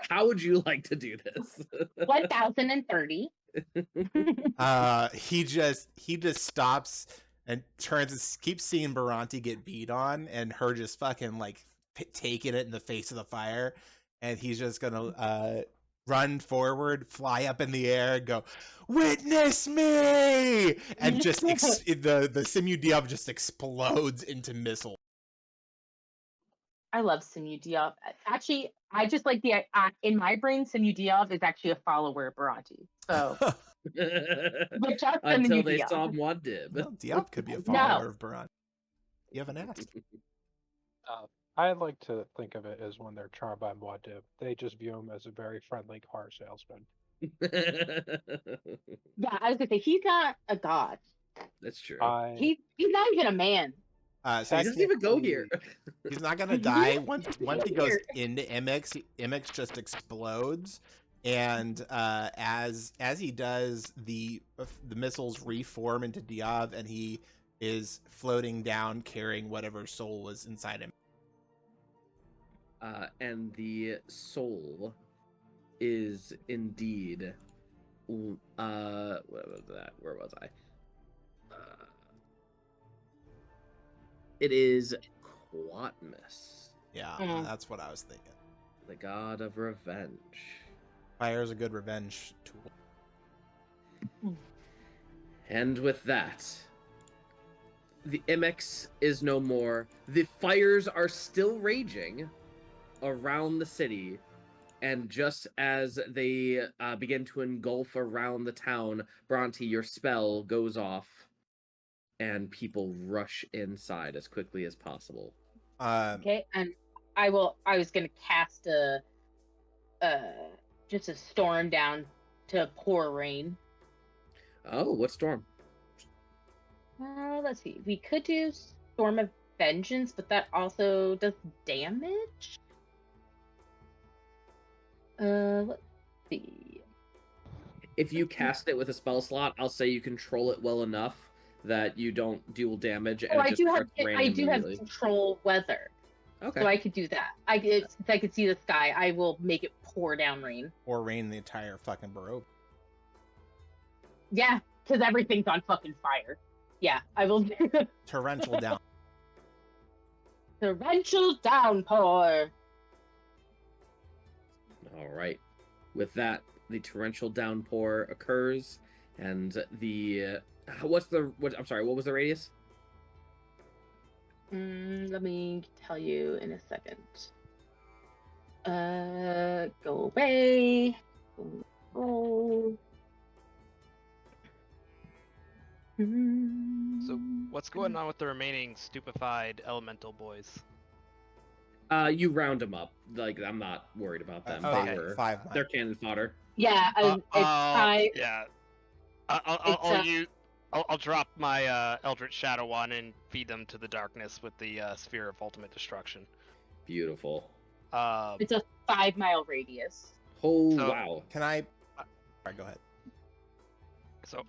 How would you like to do this? 1030. He just stops and turns and keeps seeing Bhranti get beat on, and her just fucking like taking it in the face of the fire, and he's just gonna run forward, fly up in the air, and go, "Witness me!" and just the Simu Diov just explodes into missiles. I love Simu Diov. Actually, I just like the in my brain, Simu Diov is actually a follower of Bhranti. So, but just Until Simu they Diov. saw Muad. Well, Diov could be a No. follower of Bhranti. You haven't asked. I like to think of it as when they're charmed by Muad'Dib, they just view him as a very friendly car salesman. Yeah, I was gonna say he's not a god. That's true. He's not even a man. So He doesn't even go here. he's not gonna die once he goes into Imix. Imix just explodes, and as he does, the missiles reform into Diov, and he is floating down, carrying whatever soul was inside him. And the soul is indeed. What was that? Where was I? It is Quatmus, Yeah, that's what I was thinking. the god of revenge. Fire is a good revenge tool. And with that, the Imix is no more. The fires are still raging around the city, and just as they begin to engulf around the town, Bhranti, your spell goes off, and people rush inside as quickly as possible. Okay, and I was gonna cast just a storm down to pour rain. Oh, what storm? Let's see. We could do Storm of Vengeance, but that also does damage. Let's see. If you cast it with a spell slot, I'll say you control it well enough that you don't deal damage. And I do have control weather. Okay. So I could do that. Since I could see the sky, I will make it pour down rain. Or rain the entire fucking Baroque. Yeah, because everything's on fucking fire. Yeah, I will Torrential down. torrential downpour. All right. With that, the torrential downpour occurs, and the I'm sorry, what was the radius? Let me tell you in a second. Go away. Go. So what's going on with the remaining stupefied elemental boys? You round them up. Like, I'm not worried about them. Okay. They're cannon fodder. Yeah, it's five. Yeah. It's, I'll drop my Eldritch Shadow Wand and feed them to the darkness with the Sphere of Ultimate Destruction. Beautiful. It's a 5-mile radius. Oh, So- wow. Can I? Alright, go ahead. So,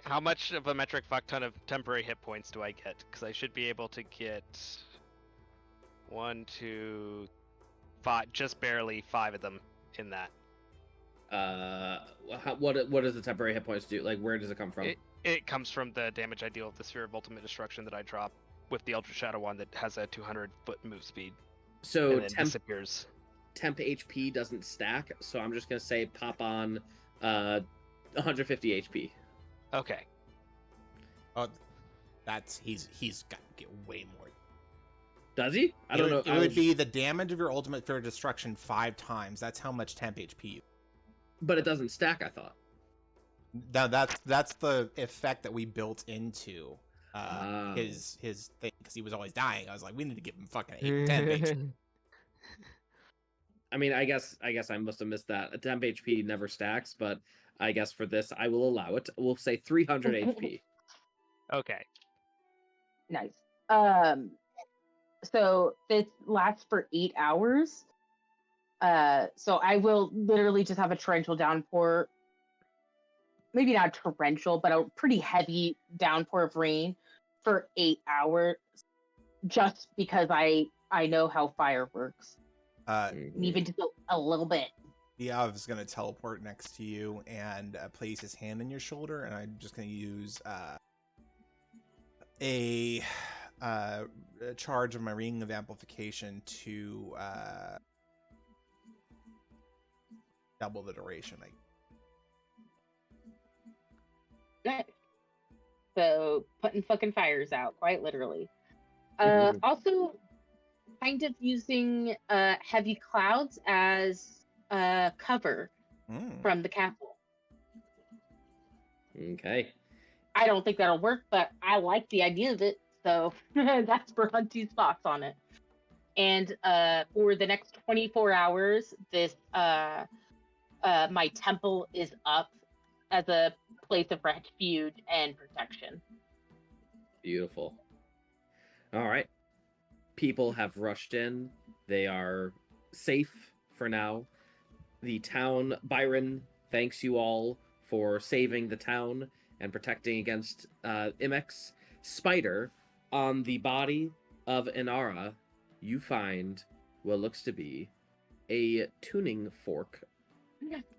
how much of a metric fuck ton of temporary hit points do I get? Because I should be able to get 1, 2, 5, just barely 5 of them in that. What does the temporary hit points do? Like, where does it come from? It comes from the damage I deal with the Sphere of Ultimate Destruction that I drop with the Eldritch Shadow Wand that has a 200-foot move speed. So and then disappears. temp HP doesn't stack, so I'm just gonna say pop on 150 HP. Okay. Oh, he's got to get way more. Does he? I don't know. It would be the damage of your ultimate sphere of destruction 5 times. That's how much temp HP. But it doesn't stack, I thought. Now that's the effect that we built into Oh. his thing because he was always dying. I was like, we need to give him fucking 8, 10 HP. I mean, I guess I must have missed that. A temp HP never stacks, but I guess for this I will allow it. We'll say 300 HP. Okay. Nice. So this lasts for 8 hours. So I will literally just have a torrential downpour. Maybe not torrential, but a pretty heavy downpour of rain for 8 hours, just because I know how fire works, even just a little bit. Diov is going to teleport next to you and place his hand on your shoulder, and I'm just going to use a charge of my Ring of Amplification to double the duration. Nice. So putting fucking fires out, quite literally. Mhm. Also, kind of using heavy clouds as cover from the castle. Okay. I don't think that'll work, but I like the idea of it. So that's Bhranti's thoughts on it. And for the next 24 hours, this my temple is up as a place of refuge and protection. Beautiful. All right. People have rushed in. They are safe for now. The town, Byron, thanks you all for saving the town and protecting against Imex. Spider, on the body of Inara, you find what looks to be a tuning fork.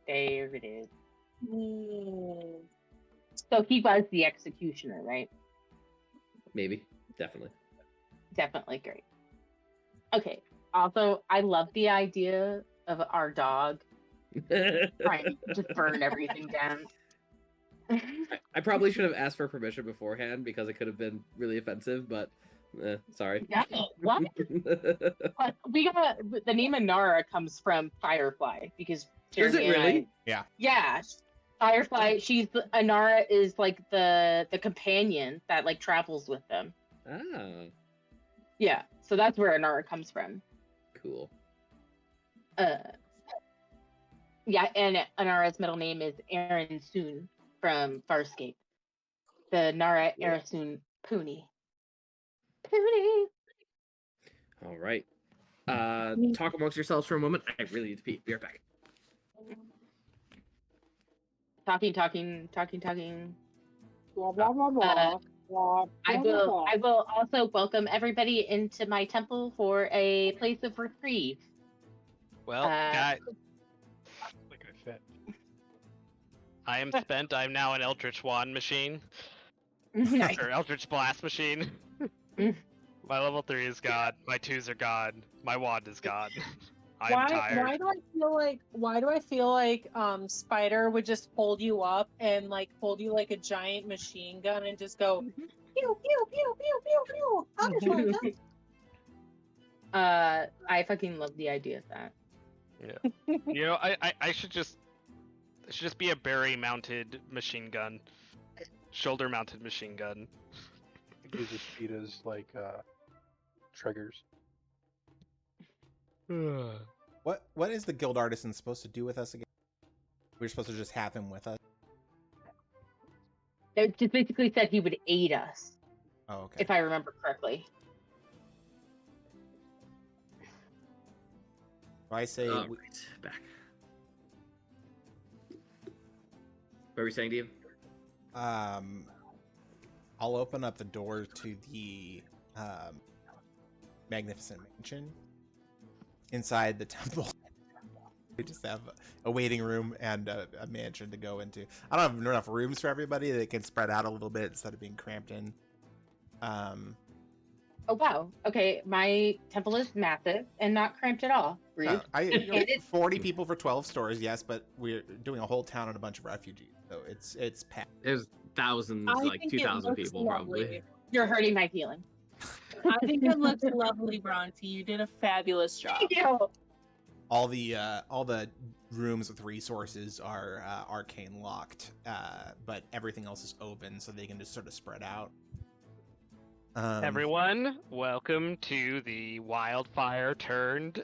There it is. So he was the executioner, right? Maybe. Definitely. Definitely great. Okay. Also, I love the idea of our dog trying to just burn everything down. I probably should have asked for permission beforehand because it could have been really offensive, but sorry. Yeah, what? But we got the name Inara comes from Firefly because Is it Jeremy and really? Yeah, Firefly. Inara is like the companion that like travels with them. Ah, Yeah, so that's where Inara comes from. cool. Yeah, and Inara's middle name is Aaron Soon from Farscape. The Nara Arasoon Puni. All right. Talk amongst yourselves for a moment. I really need to pee. Be right back. Talking. Blah, blah, blah, blah. Blah, I blah, will blah. I will also welcome everybody into my temple for a place of reprieve. Well, Uh, guy, Like I fit. I am spent. I'm now an Eldritch Wand machine. Nice. Or Eldritch Blast machine. Mm. My level 3 is God. My 2s are God. My wand is God. I'm tired. Why do I feel like Spider would just hold you up and like hold you like a giant machine gun and just go pew pew pew pew pew pew. I just want that. I fucking love the idea of that. Yeah. You know, I should just be a Barry mounted machine gun. Shoulder mounted machine gun. It uses speed as like triggers. What is the guild artisan supposed to do with us again? We're supposed to just have him with us. It just basically said he would aid us, Oh, okay. if I remember correctly. I say Right, back. What were we saying, Diov? I'll open up the door to the magnificent mansion inside the temple. We just have a waiting room and a mansion to go into. I don't have enough rooms for everybody. They can spread out a little bit instead of being cramped in. Oh wow. Okay, my temple is massive and not cramped at all. Rude. No, 40 people for 12 stores, yes, but we're doing a whole town and a bunch of refugees, so it's packed. There's thousands, I like think it 2,000 looks people lovely. probably. You're hurting my feelings. I think it looks lovely, Bhranti. You did a fabulous job. Thank you. All the rooms with resources are arcane locked, but everything else is open, so they can just sort of spread out. Everyone, welcome to the wildfire turned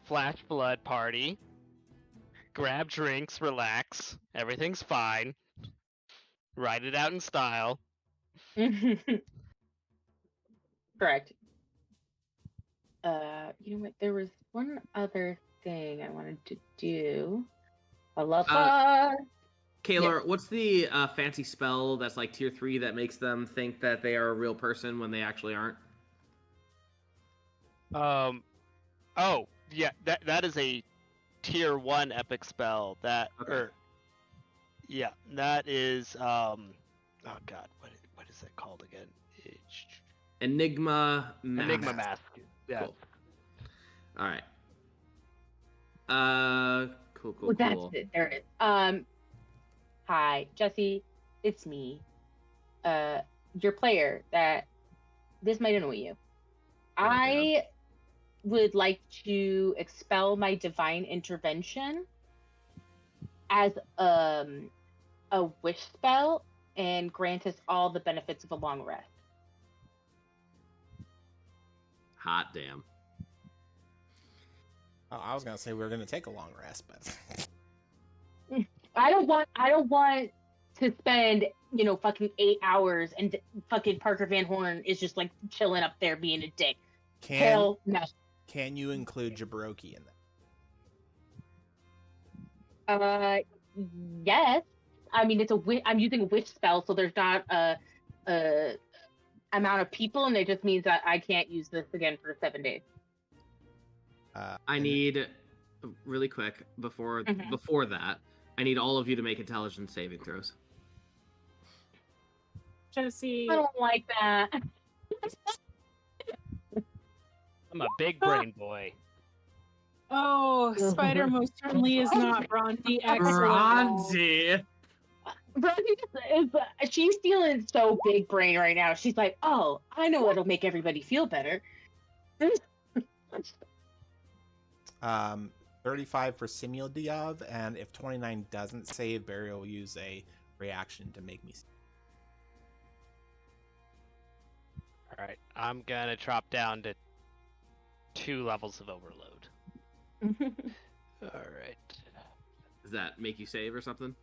flash flood party. Grab drinks, relax. Everything's fine. Ride it out in style. Correct. You know what? There was one other thing I wanted to do. Kaelor, what's the fancy spell that's like tier 3 that makes them think that they are a real person when they actually aren't? Oh, yeah, that is a tier 1 epic spell that yeah, that is oh god, what is that called again? Enigma Mask. Enigma Mask. Yeah. Cool. All right. Cool. Well, that's it. There it is. Hi, Jesse. It's me. Your player. This might annoy you. I would like to expel my divine intervention as a wish spell and grant us all the benefits of a long rest. Hot damn. Oh, I was gonna say we were gonna take a long rest, but I don't want to spend, fucking 8 hours and fucking Parker Van Horn is just like chilling up there being a dick. Hell no. Can you include Jabroki in that? Yes. I mean, I'm using a wish spell, so there's not a amount of people, and it just means that I can't use this again for 7 days. I need really quick before that. I need all of you to make intelligence saving throws. Jesse, I don't like that. I'm a big brain boy. oh, Spider most certainly is not Bhranti. Bhranti! Bhranti she's feeling so big brain right now. She's like, oh, I know what'll make everybody feel better. 35 for Simul Diov, and if 29 doesn't save, Barry will use a reaction to make me. All right, I'm gonna drop down to 2 levels of overload. All right. Does that make you save or something?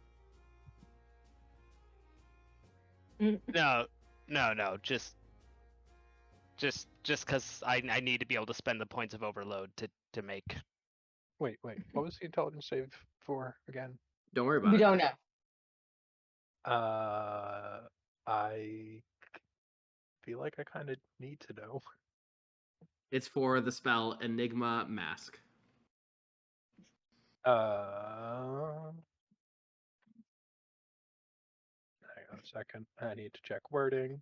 No, just because I need to be able to spend the points of overload to make. Wait. What was the intelligence save for again? Don't worry about We it. don't know. I feel like I kind of need to know. It's for the spell Enigma Mask. Hang on a second. I need to check wording.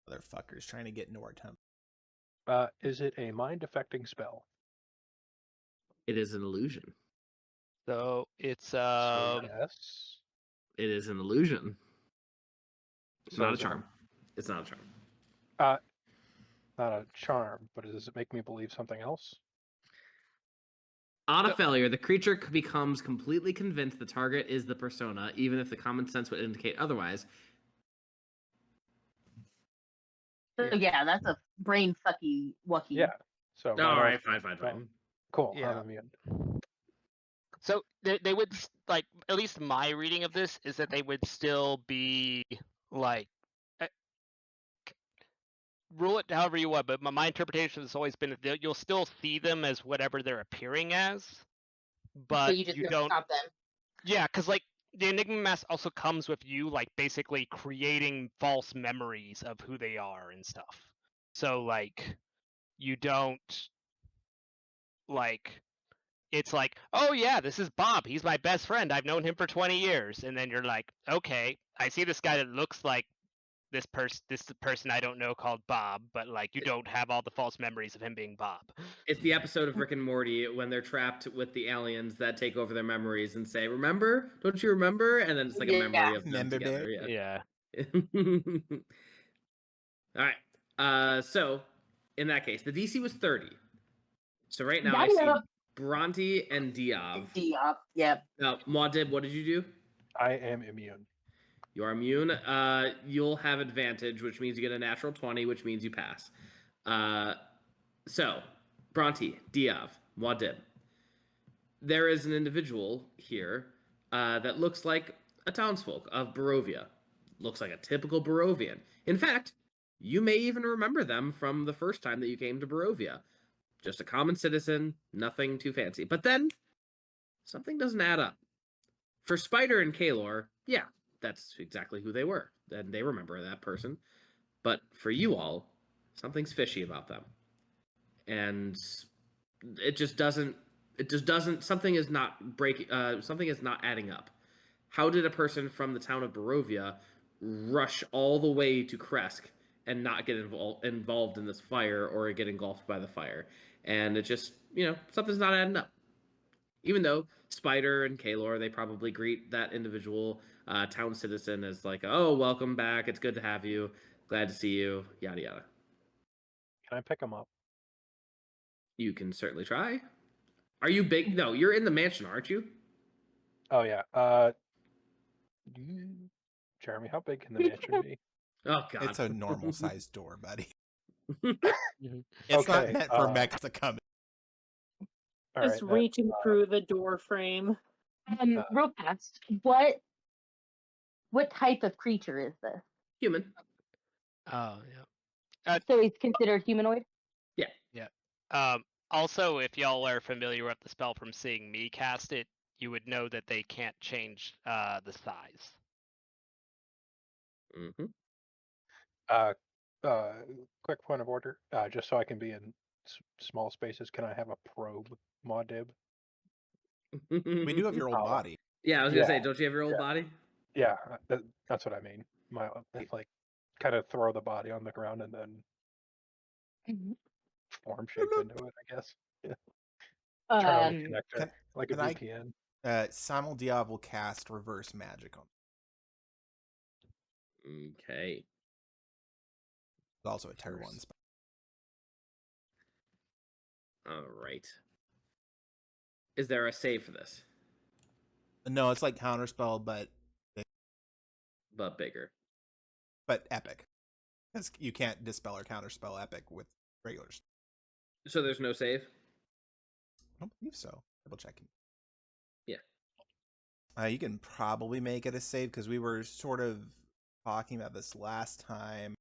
Motherfuckers trying to get into our temple. Is it a mind affecting spell? It is an illusion. So it's So yes. It is an illusion. It's So not a is it charm. It's not a charm. not a charm, but does it make me believe something else? On a failure, the creature becomes completely convinced the target is the persona, even if the common sense would indicate otherwise. So yeah, that's a brain fucky wucky. Yeah. So All right, fine. Cool. Yeah. I'm immune. So they would like, at least my reading of this is that they would still be like, rule it however you want, but my interpretation has always been that you'll still see them as whatever they're appearing as, but you just you don't don't. stop them. Yeah, because like the Enigma Mask also comes with you like basically creating false memories of who they are and stuff. So like you don't like, it's like, oh yeah, this is Bob. He's my best friend. I've known him for 20 years. And then you're like, okay, I see this guy that looks like this person I don't know called Bob, but like you don't have all the false memories of him being Bob. It's the episode of Rick and Morty when they're trapped with the aliens that take over their memories and say, "Remember? Don't you remember?" And then it's like a Yeah. memory of them Remember together. it? Yeah. Yeah. All right. So in that case, the DC was 30. So right now Daddy I see up. Bhranti and Diov. Diov. Yep. Now, Muad'Dib, what did you do? I am immune. You are immune. You'll have advantage, which means you get a natural 20, which means you pass. So, Bhranti, Diov, Muad'Dib. There is an individual here that looks like a townsfolk of Barovia. Looks like a typical Barovian. In fact, you may even remember them from the first time that you came to Barovia. Just a common citizen, nothing too fancy. But then, something doesn't add up. For Syder and Kaelor, yeah, that's exactly who they were, and they remember that person. But for you all, something's fishy about them, and it just doesn't. Something is not breaking. Something is not adding up. How did a person from the town of Barovia rush all the way to Kresk and not get involved in this fire or get engulfed by the fire? And it just, something's not adding up. Even though Syder and Kaelor, they probably greet that individual town citizen as like, "Oh, welcome back. It's good to have you. Glad to see you." Yada yada. Can I pick him up? You can certainly try. Are you big? No, you're in the mansion, aren't you? Oh yeah. Jeremy, how big can the mansion be? Oh God, It's a normal sized door, buddy. Mhm. It's not Okay, meant for mechs to come in. All Just right, reaching through the door frame. Real fast. What type of creature is this? Human. Oh yeah. So he's considered humanoid? Also, if y'all are familiar with the spell from seeing me cast it, you would know that they can't change the size. Mm-hmm. Quick point of order. Just so I can be in small spaces, can I have a probe, Muad'Dib? We do have your old Oh. body. Yeah, I was gonna say, Yeah, don't you have your old yeah. body? Yeah, that's what I mean. Like, kind of throw the body on the ground and then form shape into it, I guess. Yeah. Turn on the connector, like a can I- VPN. Simul Diov will cast reverse magic on. Okay. It's also a tier 1 spell. All right. Is there a save for this? No, it's like counterspell, but Bigger. epic. Because you can't dispel or counterspell epic with regulars. So there's no save? I don't believe so. Double checking. Yeah. You can probably make it a save because we were sort of talking about this last time.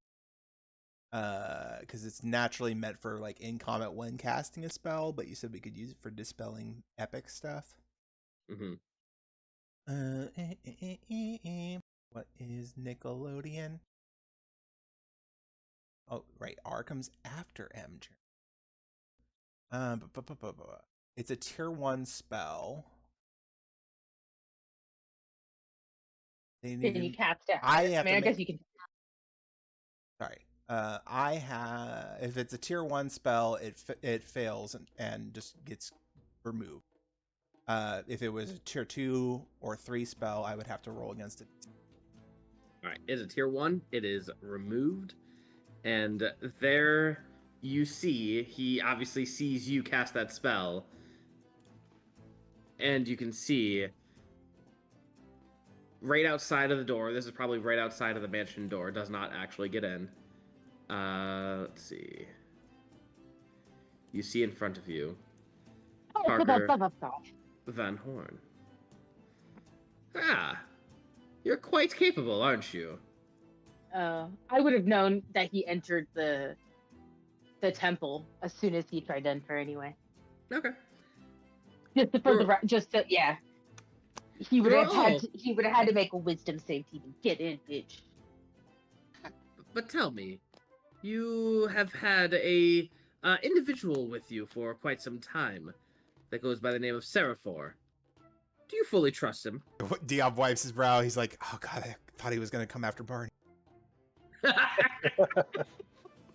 Because it's naturally meant for like in combat when casting a spell, but you said we could use it for dispelling epic stuff. Mm-hmm. What is Nickelodeon? Oh, right. R comes after M. It's a tier 1 spell. Then you cast it. I have to I guess you can. Sorry. If it's a tier 1 spell, it fails and just gets remove. If it was a tier 2 or 3 spell, I would have to roll against it. All right, it's a tier 1. It is removed, and there you see he obviously sees you cast that spell, and you can see right outside of the door. This is probably right outside of the mansion door. It does not actually get in. Let's see. You see in front of you Oh, Parker God. Van Horn. Ah, you're quite capable, aren't you? I would have known that he entered the temple as soon as he tried to enter anyway. Okay. Yeah. He would You're have all- he would have had to make a wisdom save to even get in, bitch. But tell me, you have had a individual with you for quite some time that goes by the name of Seraphor. Do you fully trust him? Diov wipes his brow. He's like, oh god, I thought he was going to come after Barney.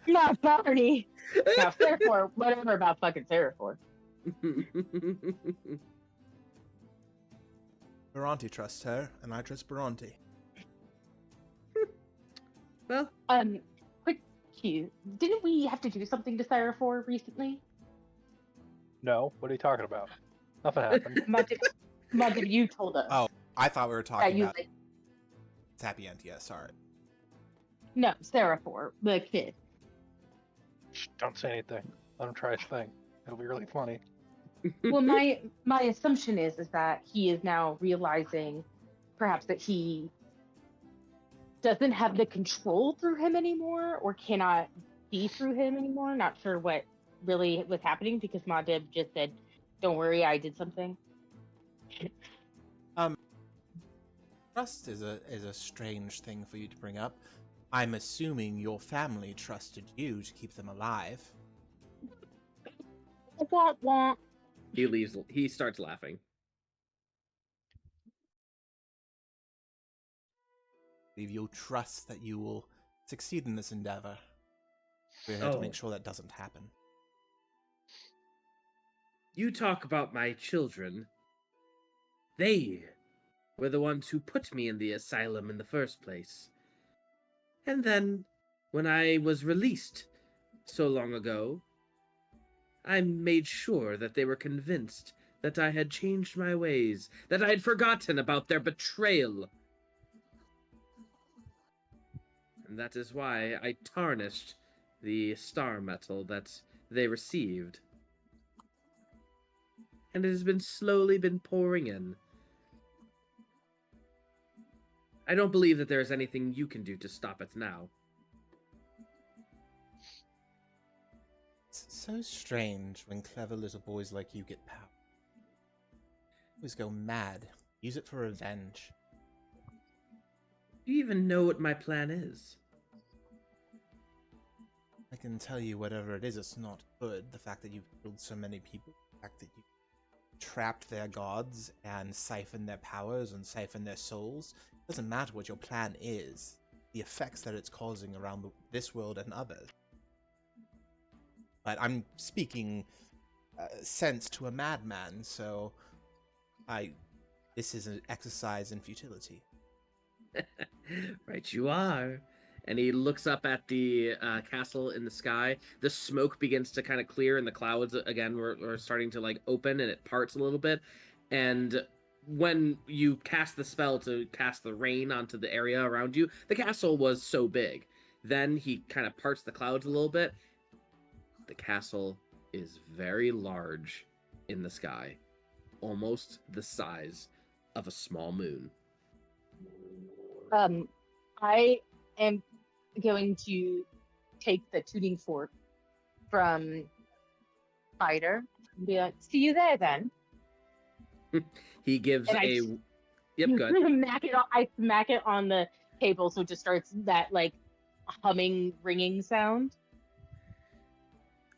Not Barney. Now, Seraphor, whatever about fucking Seraphor. Bhranti trusts her, and I trust Bhranti. Well, Quick cue. Didn't we have to do something to Seraphor recently? No, what are you talking about? Nothing happened. Mugg, you told us. Oh, I thought we were talking about like, it's happy end. Yeah, sorry. no, Seraphor, the kid. Shh, don't say anything. Let him try his thing. It'll be really funny. Well, my assumption is that he is now realizing perhaps that he doesn't have the control through him anymore, or cannot be through him anymore. Not sure what really was happening because Madib just said, "Don't worry, I did something." Trust is a strange thing for you to bring up. I'm assuming your family trusted you to keep them alive. Wah, wah. he leaves. He starts laughing. Believe you'll trust that you will succeed in this endeavor. We're here to make sure that doesn't happen. You talk about my children. They were the ones who put me in the asylum in the first place. And then, when I was released so long ago, I made sure that they were convinced that I had changed my ways, that I had forgotten about their betrayal. And that is why I tarnished the star metal that they received. And it has been slowly pouring in. I don't believe that there is anything you can do to stop it now. It's so strange when clever little boys like you get power. Always go mad. Use it for revenge. Do you even know what my plan is? I can tell you whatever it is, it's not good. The fact that you've killed so many people, the fact that you trapped their gods and siphoned their powers and siphoned their souls. It doesn't matter what your plan is. The effects that it's causing around this world and others. But I'm speaking sense to a madman, so this is an exercise in futility. Right you are. And he looks up at the castle in the sky. The smoke begins to kind of clear, and the clouds again were starting to like open, and it parts a little bit. And when you cast the spell to cast the rain onto the area around you, the castle was so big. Then he kind of parts the clouds a little bit. The castle is very large in the sky, almost the size of a small moon. I am going to take the tuning fork from Syder and be like, "See you there, then." He gives And Yep, good. I smack it on the table, so it just starts that like humming, ringing sound.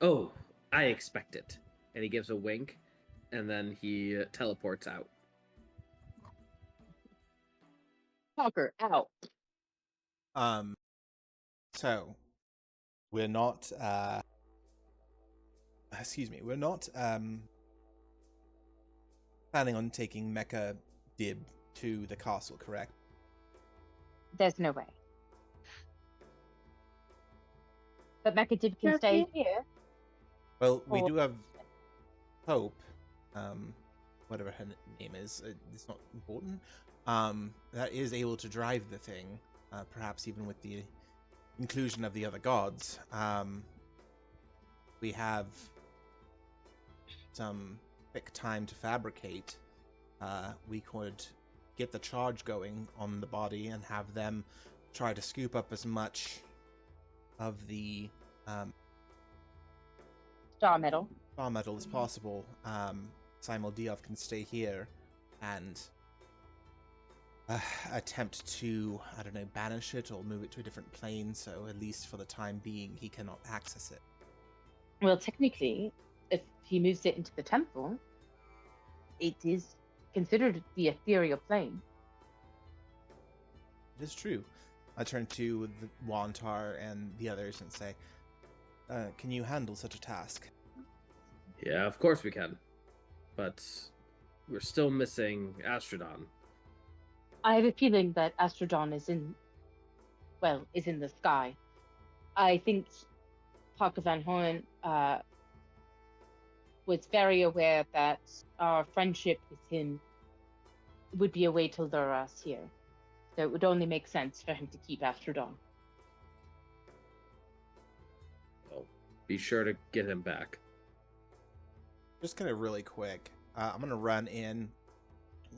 Oh, I expect it. And he gives a wink, and then he teleports out. Talker out. So we're not we're not planning on taking Mecha Dib to the castle, correct? There's no way. But Mechadib can Yes, stay yes. here. Well, we Or- do have Hope, whatever her name is. It's not important. That is able to drive the thing, perhaps even with the inclusion of the other gods. We have some quick time to fabricate. We could get the charge going on the body and have them try to scoop up as much of the Star metal. star metal as possible. Simul Diov can stay here and attempt to, I don't know, banish it or move it to a different plane, so at least for the time being he cannot access it. Well, technically, if he moves it into the temple, it is considered the ethereal plane. It is true. I turn to the Wantar and the others and say, can you handle such a task? Yeah, of course we can. But we're still missing Astrodon. I have a feeling that Astrodon is in the sky. I think Parker Van Horn was very aware that our friendship with him would be a way to lure us here. So it would only make sense for him to keep Astrodon. Well, be sure to get him back. Just gonna really quick. I'm gonna run in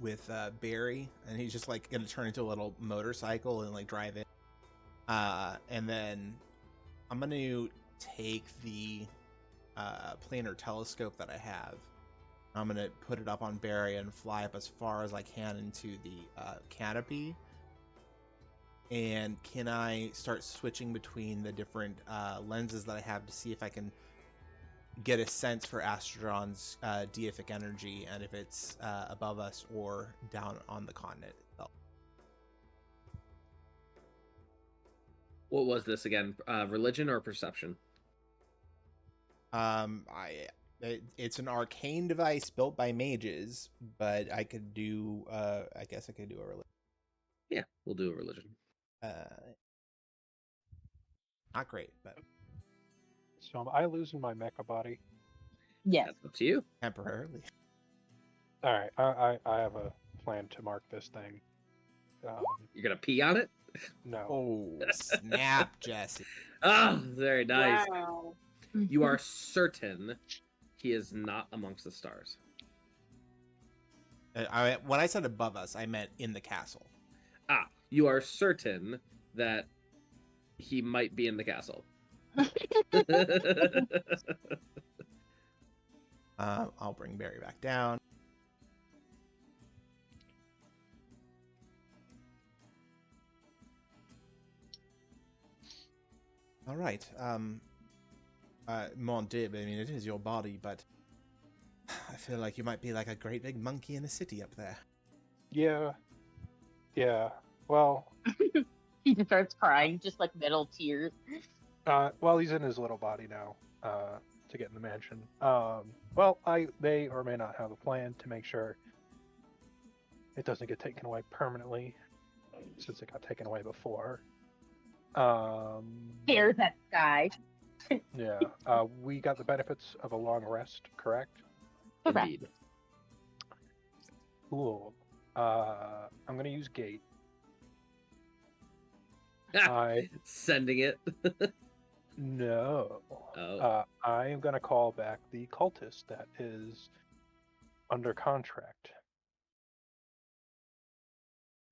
with Barry, and he's just like gonna turn into a little motorcycle and like drive it. And then I'm gonna take the planar telescope that I have. I'm gonna put it up on Barry and fly up as far as I can into the canopy. And can I start switching between the different lenses that I have to see if I can get a sense for Astrodon's deific energy and if it's above us or down on the continent itself? What was this again? Religion or perception? It's an arcane device built by mages, but I could do I guess I could do a religion. Yeah, we'll do a religion. Not great, but So am I losing my mecha body? Yes. That's up to you. temporarily. All right, I have a plan to mark this thing. You're gonna pee on it? No. Oh, snap, Jesse. Ah, very nice. Wow. You are certain he is not amongst the stars. When I said above us, I meant in the castle. Ah, you are certain that he might be in the castle. I'll bring Barry back down. All right. Mon Dib, I mean, it is your body, but I feel like you might be like a great big monkey in a city up there. Yeah. Well, He just starts crying, just like metal tears. well, he's in his little body now. To get in the mansion. Well, they or may not have a plan to make sure it doesn't get taken away permanently, since it got taken away before. Stares at sky. Yeah. We got the benefits of a long rest, correct? Correct. Indeed. Cool. I'm gonna use gate. I Sending it. no. Oh. I am gonna call back the cultist that is under contract.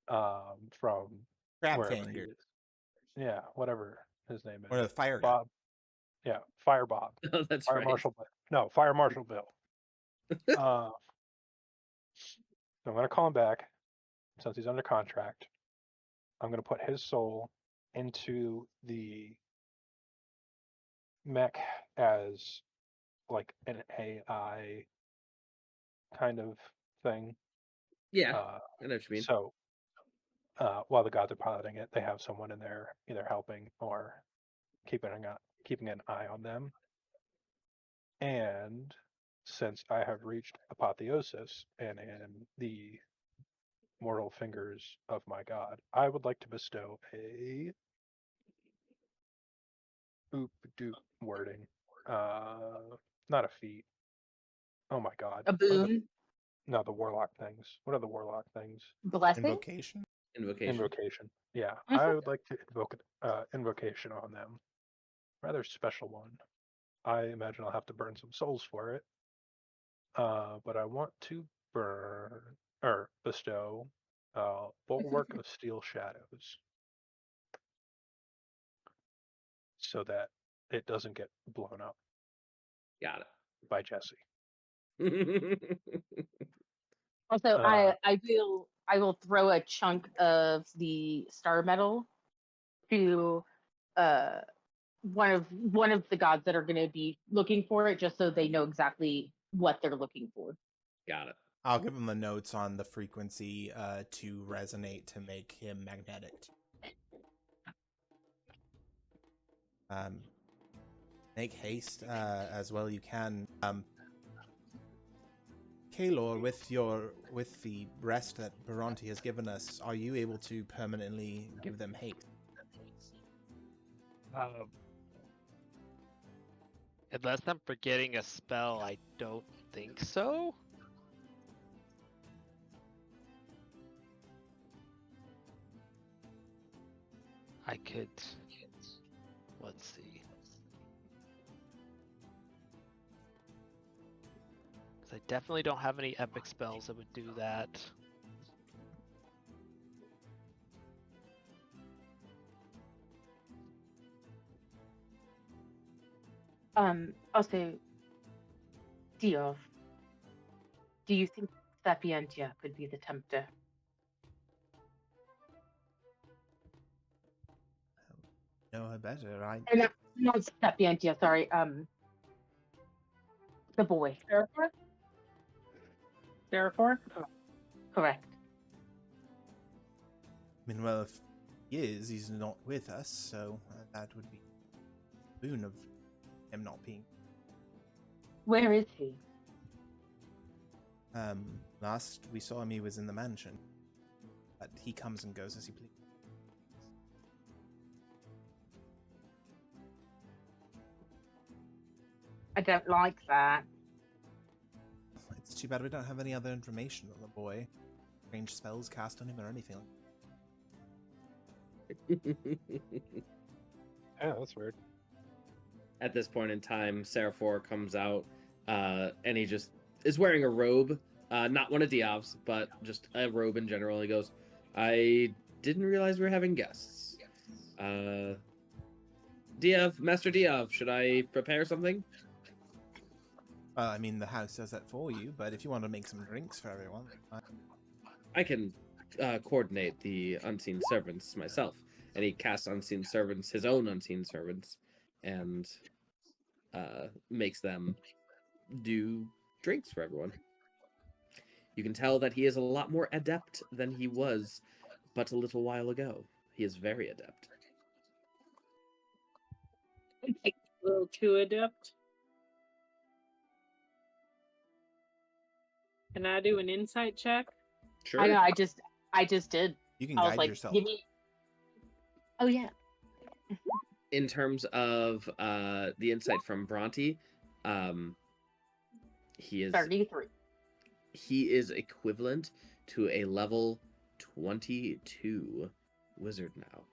From Crab wherever he fingers. is. Yeah, whatever his name is. Or the fire guy. Bob. Yeah, Fire Bob. Oh, that's Fire right. Marshal. No, Fire Marshal Bill. So I'm gonna call him back since he's under contract. I'm gonna put his soul into the mech as like an AI kind of thing. Yeah, I know what you mean. So while the gods are piloting it, they have someone in there either helping or keeping an eye on them. And since I have reached apotheosis and in the mortal fingers of my god, I would like to bestow a oop doop wording. Not a feat. Oh my god. A What are boon, the warlock things. What are the warlock things? blessing. Invocation? Invocation. Invocation. Yeah, Mhm. I would like to invoke invocation on them. Rather special one. I imagine I'll have to burn some souls for it. But I want to bestow Bulwark of Steel Shadows so that it doesn't get blown up Got by Jesse. it. Also, Uh, I will throw a chunk of the star metal to uh one of the gods that are going to be looking for it, just so they know exactly what they're looking for. Got it. I'll give him the notes on the frequency to resonate to make him magnetic. Make haste as well you can. Kaelor, with the rest that Bhranti has given us, are you able to permanently give them haste? Unless I'm forgetting a spell, I don't think so. I could. Let's see. 'Cause I definitely don't have any epic spells that would do that. Also, Diov, do you think Sapientia could be the tempter? No, I better. Not Sapientia, sorry. The boy. Therefore? Therefore? Correct. I mean, well, if he is, he's not with us, so that would be a boon of him not being. Where is he? Last we saw him, he was in the mansion, but he comes and goes as he pleases. I don't like that. It's too bad we don't have any other information on the boy. Strange spells cast on him or anything. Yeah, that's weird. At this point in time, Seraphor comes out, and he just is wearing a robe, not one of Diov's, but just a robe in general. He goes, "I didn't realize we were having guests. Diov, Master Diov, should I prepare something?" I mean, the house does that for you, but if you want to make some drinks for everyone, I can coordinate the unseen servants myself. And he casts unseen servants, his own unseen servants, and makes them do drinks for everyone. You can tell that he is a lot more adept than he was but a little while ago. He is very adept. A little too adept. Can I do an insight check? Sure. I know. I just did. you can I was guide like, yourself. give me. Oh yeah. In terms of the insight from Bhranti, he is 33. he is equivalent to a level 22 wizard now.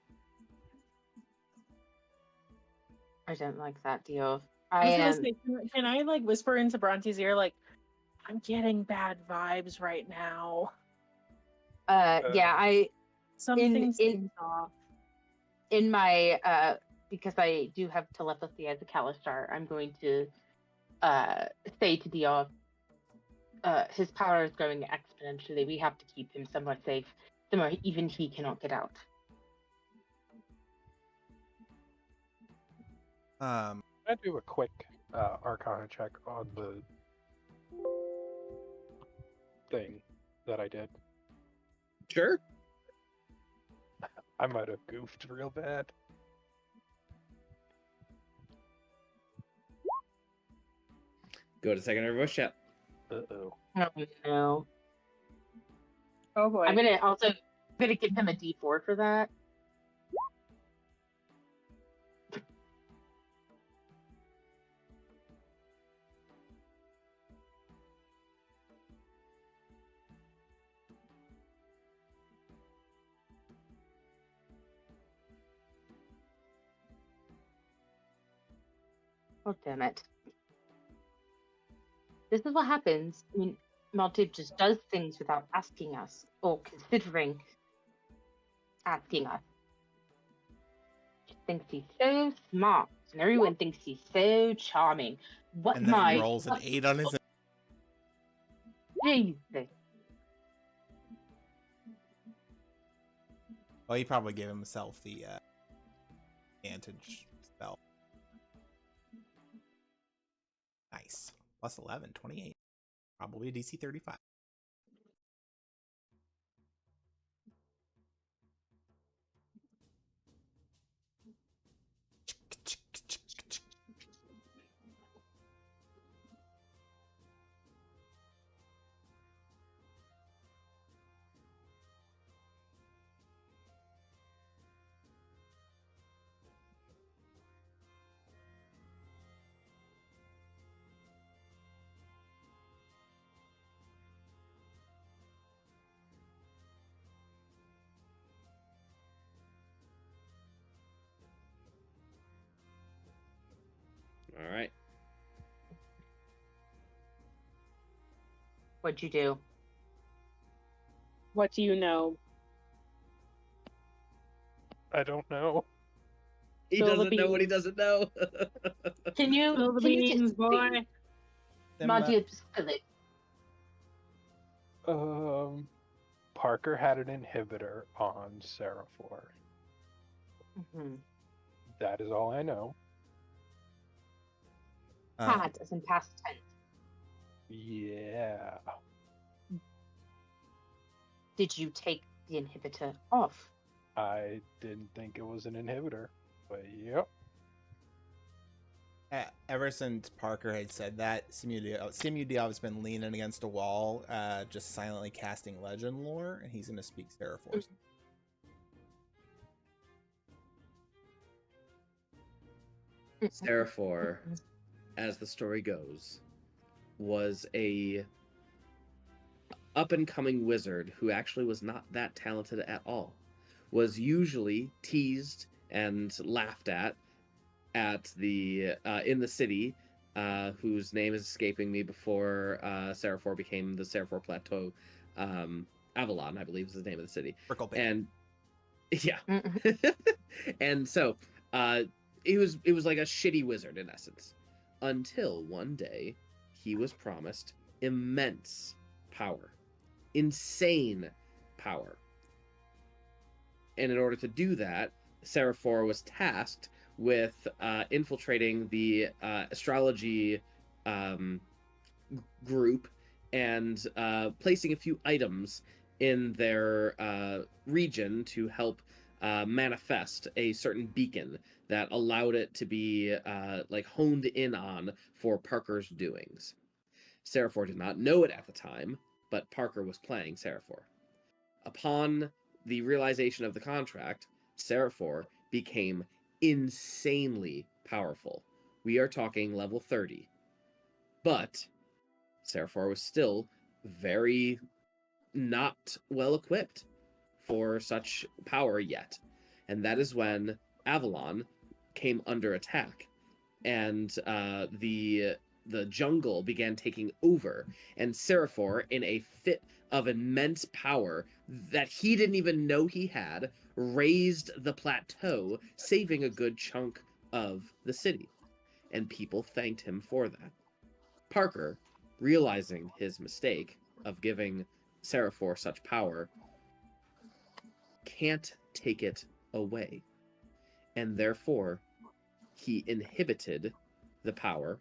I don't like that deal. I was gonna say, can I like whisper into Bronte's ear, like, I'm getting bad vibes right now. Yeah, Something seems off. in my because I do have telepathy as a Kalistar, I'm going to say to Diov, his power is growing exponentially. We have to keep him somewhere safe, somewhere even he cannot get out. Can I do a quick Arcana check on the thing that I did? Sure. I might have goofed real bad. Go to secondary voice chat. Uh-oh. Oh no. Oh boy. I'm gonna give him a D4 for that. Oh damn it. This is what happens when Maltib just does things without asking us or considering asking us. He thinks he's so smart, and everyone thinks he's so charming. What And then my he rolls an 8 on his. Jesus. Well, he probably gave himself the advantage spell. Nice. Plus 11, 28. Probably a DC 35. All right. What'd you do? What do you know? I don't know. He Spill the doesn't know what he beans. doesn't know. Can you Spill the can you beans, just boy. Maltib, spill it. Parker had an inhibitor on Seraphor. Mm-hmm. That is all I know. Had as in past tense. Yeah. Did you take the inhibitor off? I didn't think it was an inhibitor, but yep. Ever since Parker had said that, Diov's been leaning against a wall, just silently casting legend lore, and he's going to speak Seraphor. Seraphor, as the story goes, was a up-and-coming wizard who actually was not that talented at all. Was usually teased and laughed at the in the city, whose name is escaping me before Seraphor became the Seraphor Plateau. Avalon, I believe, is the name of the city. And yeah, and so it was like a shitty wizard in essence, until one day he was promised immense power, insane power, and in order to do that, Seraphor was tasked with infiltrating the astrology group and placing a few items in their region to help manifest a certain beacon that allowed it to be like honed in on for Parker's doings. Seraphor did not know it at the time, but Parker was playing Seraphor. Upon the realization of the contract, Seraphor became insanely powerful. We are talking level 30. But Seraphor was still very not well equipped for such power yet. And that is when Avalon came under attack, and the jungle began taking over, and Seraphor, in a fit of immense power that he didn't even know he had, raised the plateau, saving a good chunk of the city. And people thanked him for that. Parker, realizing his mistake of giving Seraphor such power, can't take it away. And therefore, he inhibited the power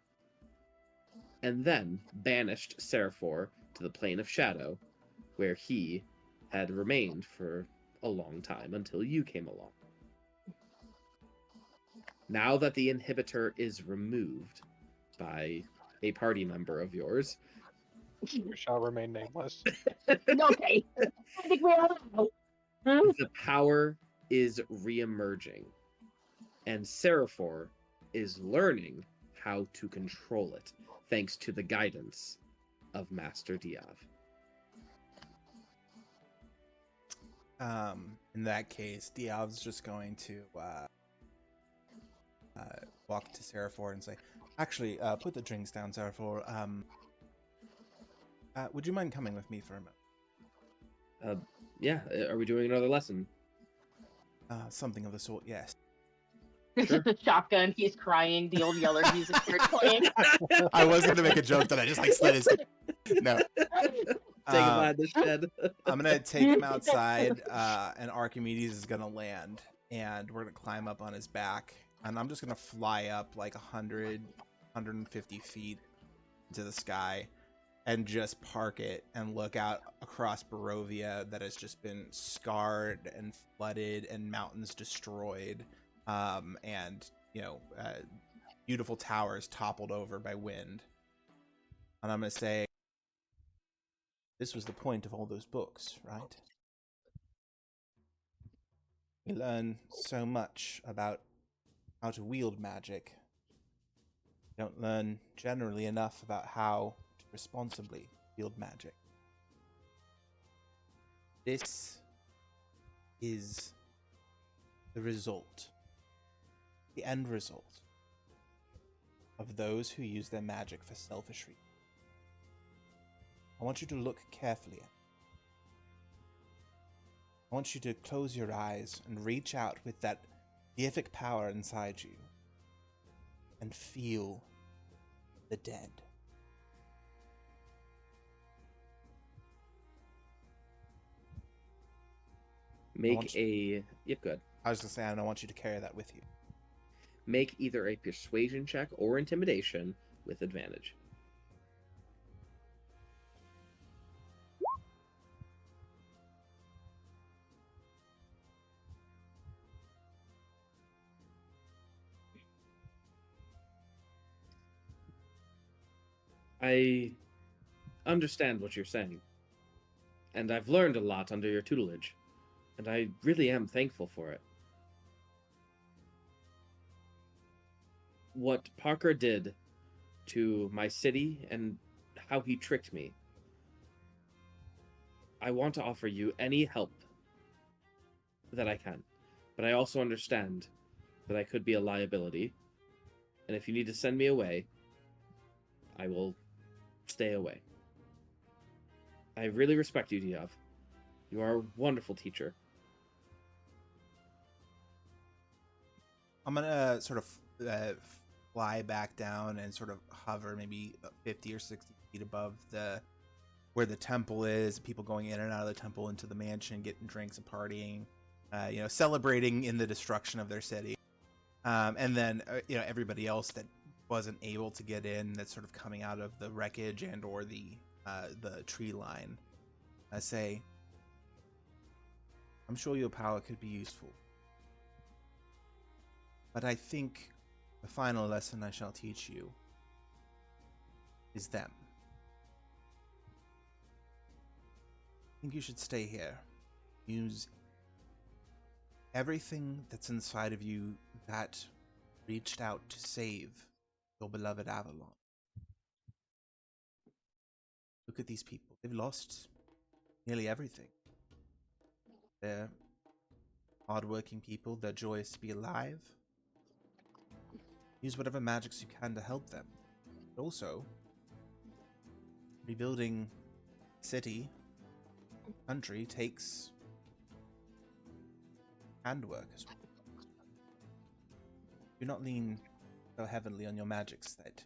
and then banished Seraphor to the plane of shadow, where he had remained for a long time until you came along. Now that the inhibitor is removed by a party member of yours. Who shall remain nameless. Okay. I think we all know. The power is re-emerging, and Seraphor is learning how to control it, thanks to the guidance of Master Diov. In that case, Diov's just going to walk to Seraphor and say, "Actually, put the drinks down, Seraphor. Would you mind coming with me for a moment?" Yeah, are we doing another lesson? Something of the sort, yes. Sure. Shotgun, he's crying, the old Yeller music starts playing. I was going to make a joke that I just slid his. No. Take him by the shed. I'm going to take him outside, and Archimedes is going to land, and we're going to climb up on his back, and I'm just going to fly up like 100, 150 feet into the sky, and just park it and look out across Barovia that has just been scarred and flooded and mountains destroyed, and beautiful towers toppled over by wind. And I'm going to say, this was the point of all those books, right? We learn so much about how to wield magic. We don't learn generally enough about how to responsibly wield magic. This is the result, the end result of those who use their magic for selfish reasons. I want you to look carefully at it. I want you to close your eyes and reach out with that deific power inside you and feel the dead. Make a... Yep, good. I was going to say, I don't want you to carry that with you. Make either a persuasion check or intimidation with advantage. I understand what you're saying, and I've learned a lot under your tutelage, and I really am thankful for it. What Parker did to my city and how he tricked me, I want to offer you any help that I can, but I also understand that I could be a liability, and if you need to send me away, I will stay away. I really respect you, Diov. You are a wonderful teacher. I'm going to sort of fly back down and sort of hover maybe 50 or 60 feet above where the temple is, people going in and out of the temple into the mansion, getting drinks and partying, celebrating in the destruction of their city. And then, everybody else that wasn't able to get in, that's sort of coming out of the wreckage and or the tree line. I say, I'm sure your power could be useful. But I think the final lesson I shall teach you is them. I think you should stay here. Use everything that's inside of you that reached out to save your beloved Avalon. Look at these people. They've lost nearly everything. They're hardworking people. They're joyous to be alive. Use whatever magics you can to help them. But also, rebuilding city, country takes handwork as well. Do not lean so heavily on your magics that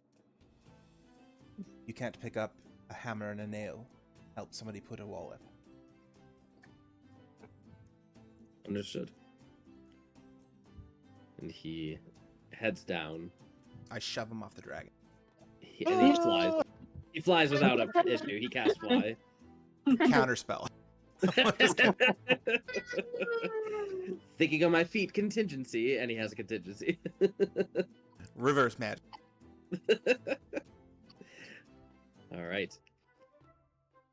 you can't pick up a hammer and a nail, help somebody put a wall up. Understood. And he heads down. I shove him off the dragon. And he flies. He flies without an issue. He casts fly. Counterspell. Thinking on my feet, contingency, and he has a contingency. Reverse magic. All right.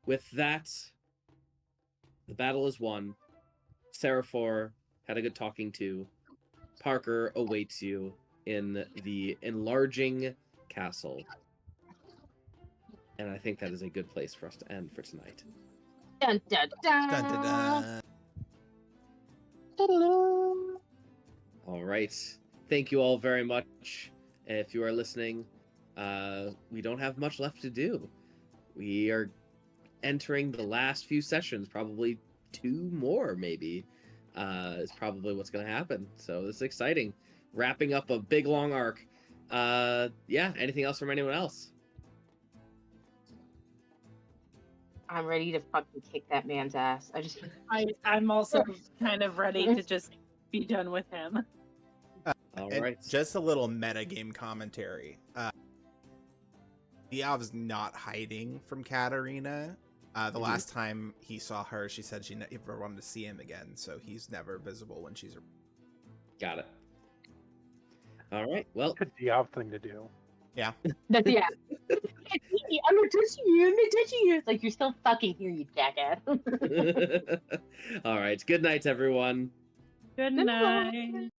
With that, the battle is won. Seraphor had a good talking to. Parker awaits you in the enlarging castle. And I think that is a good place for us to end for tonight. Dun, dun, dun. Dun, dun, dun. All right. Thank you all very much. If you are listening, we don't have much left to do. We are entering the last few sessions, probably 2 more, maybe, is probably what's going to happen. So this is exciting. Wrapping up a big, long arc. Yeah, anything else from anyone else? I'm ready to fucking kick that man's ass. I'm also kind of ready to just be done with him. All And right. just a little metagame commentary. Diov's not hiding from Katarina. The last time he saw her, she said she never wanted to see him again, so he's never visible when she's. Got it. All right. Well, It's a Diov thing to do. Yeah. That's, yeah. I'm not touching you. I'm not touching you. It's like, you're still fucking here, you jackass. all right. Good night, everyone. Good Good night. night.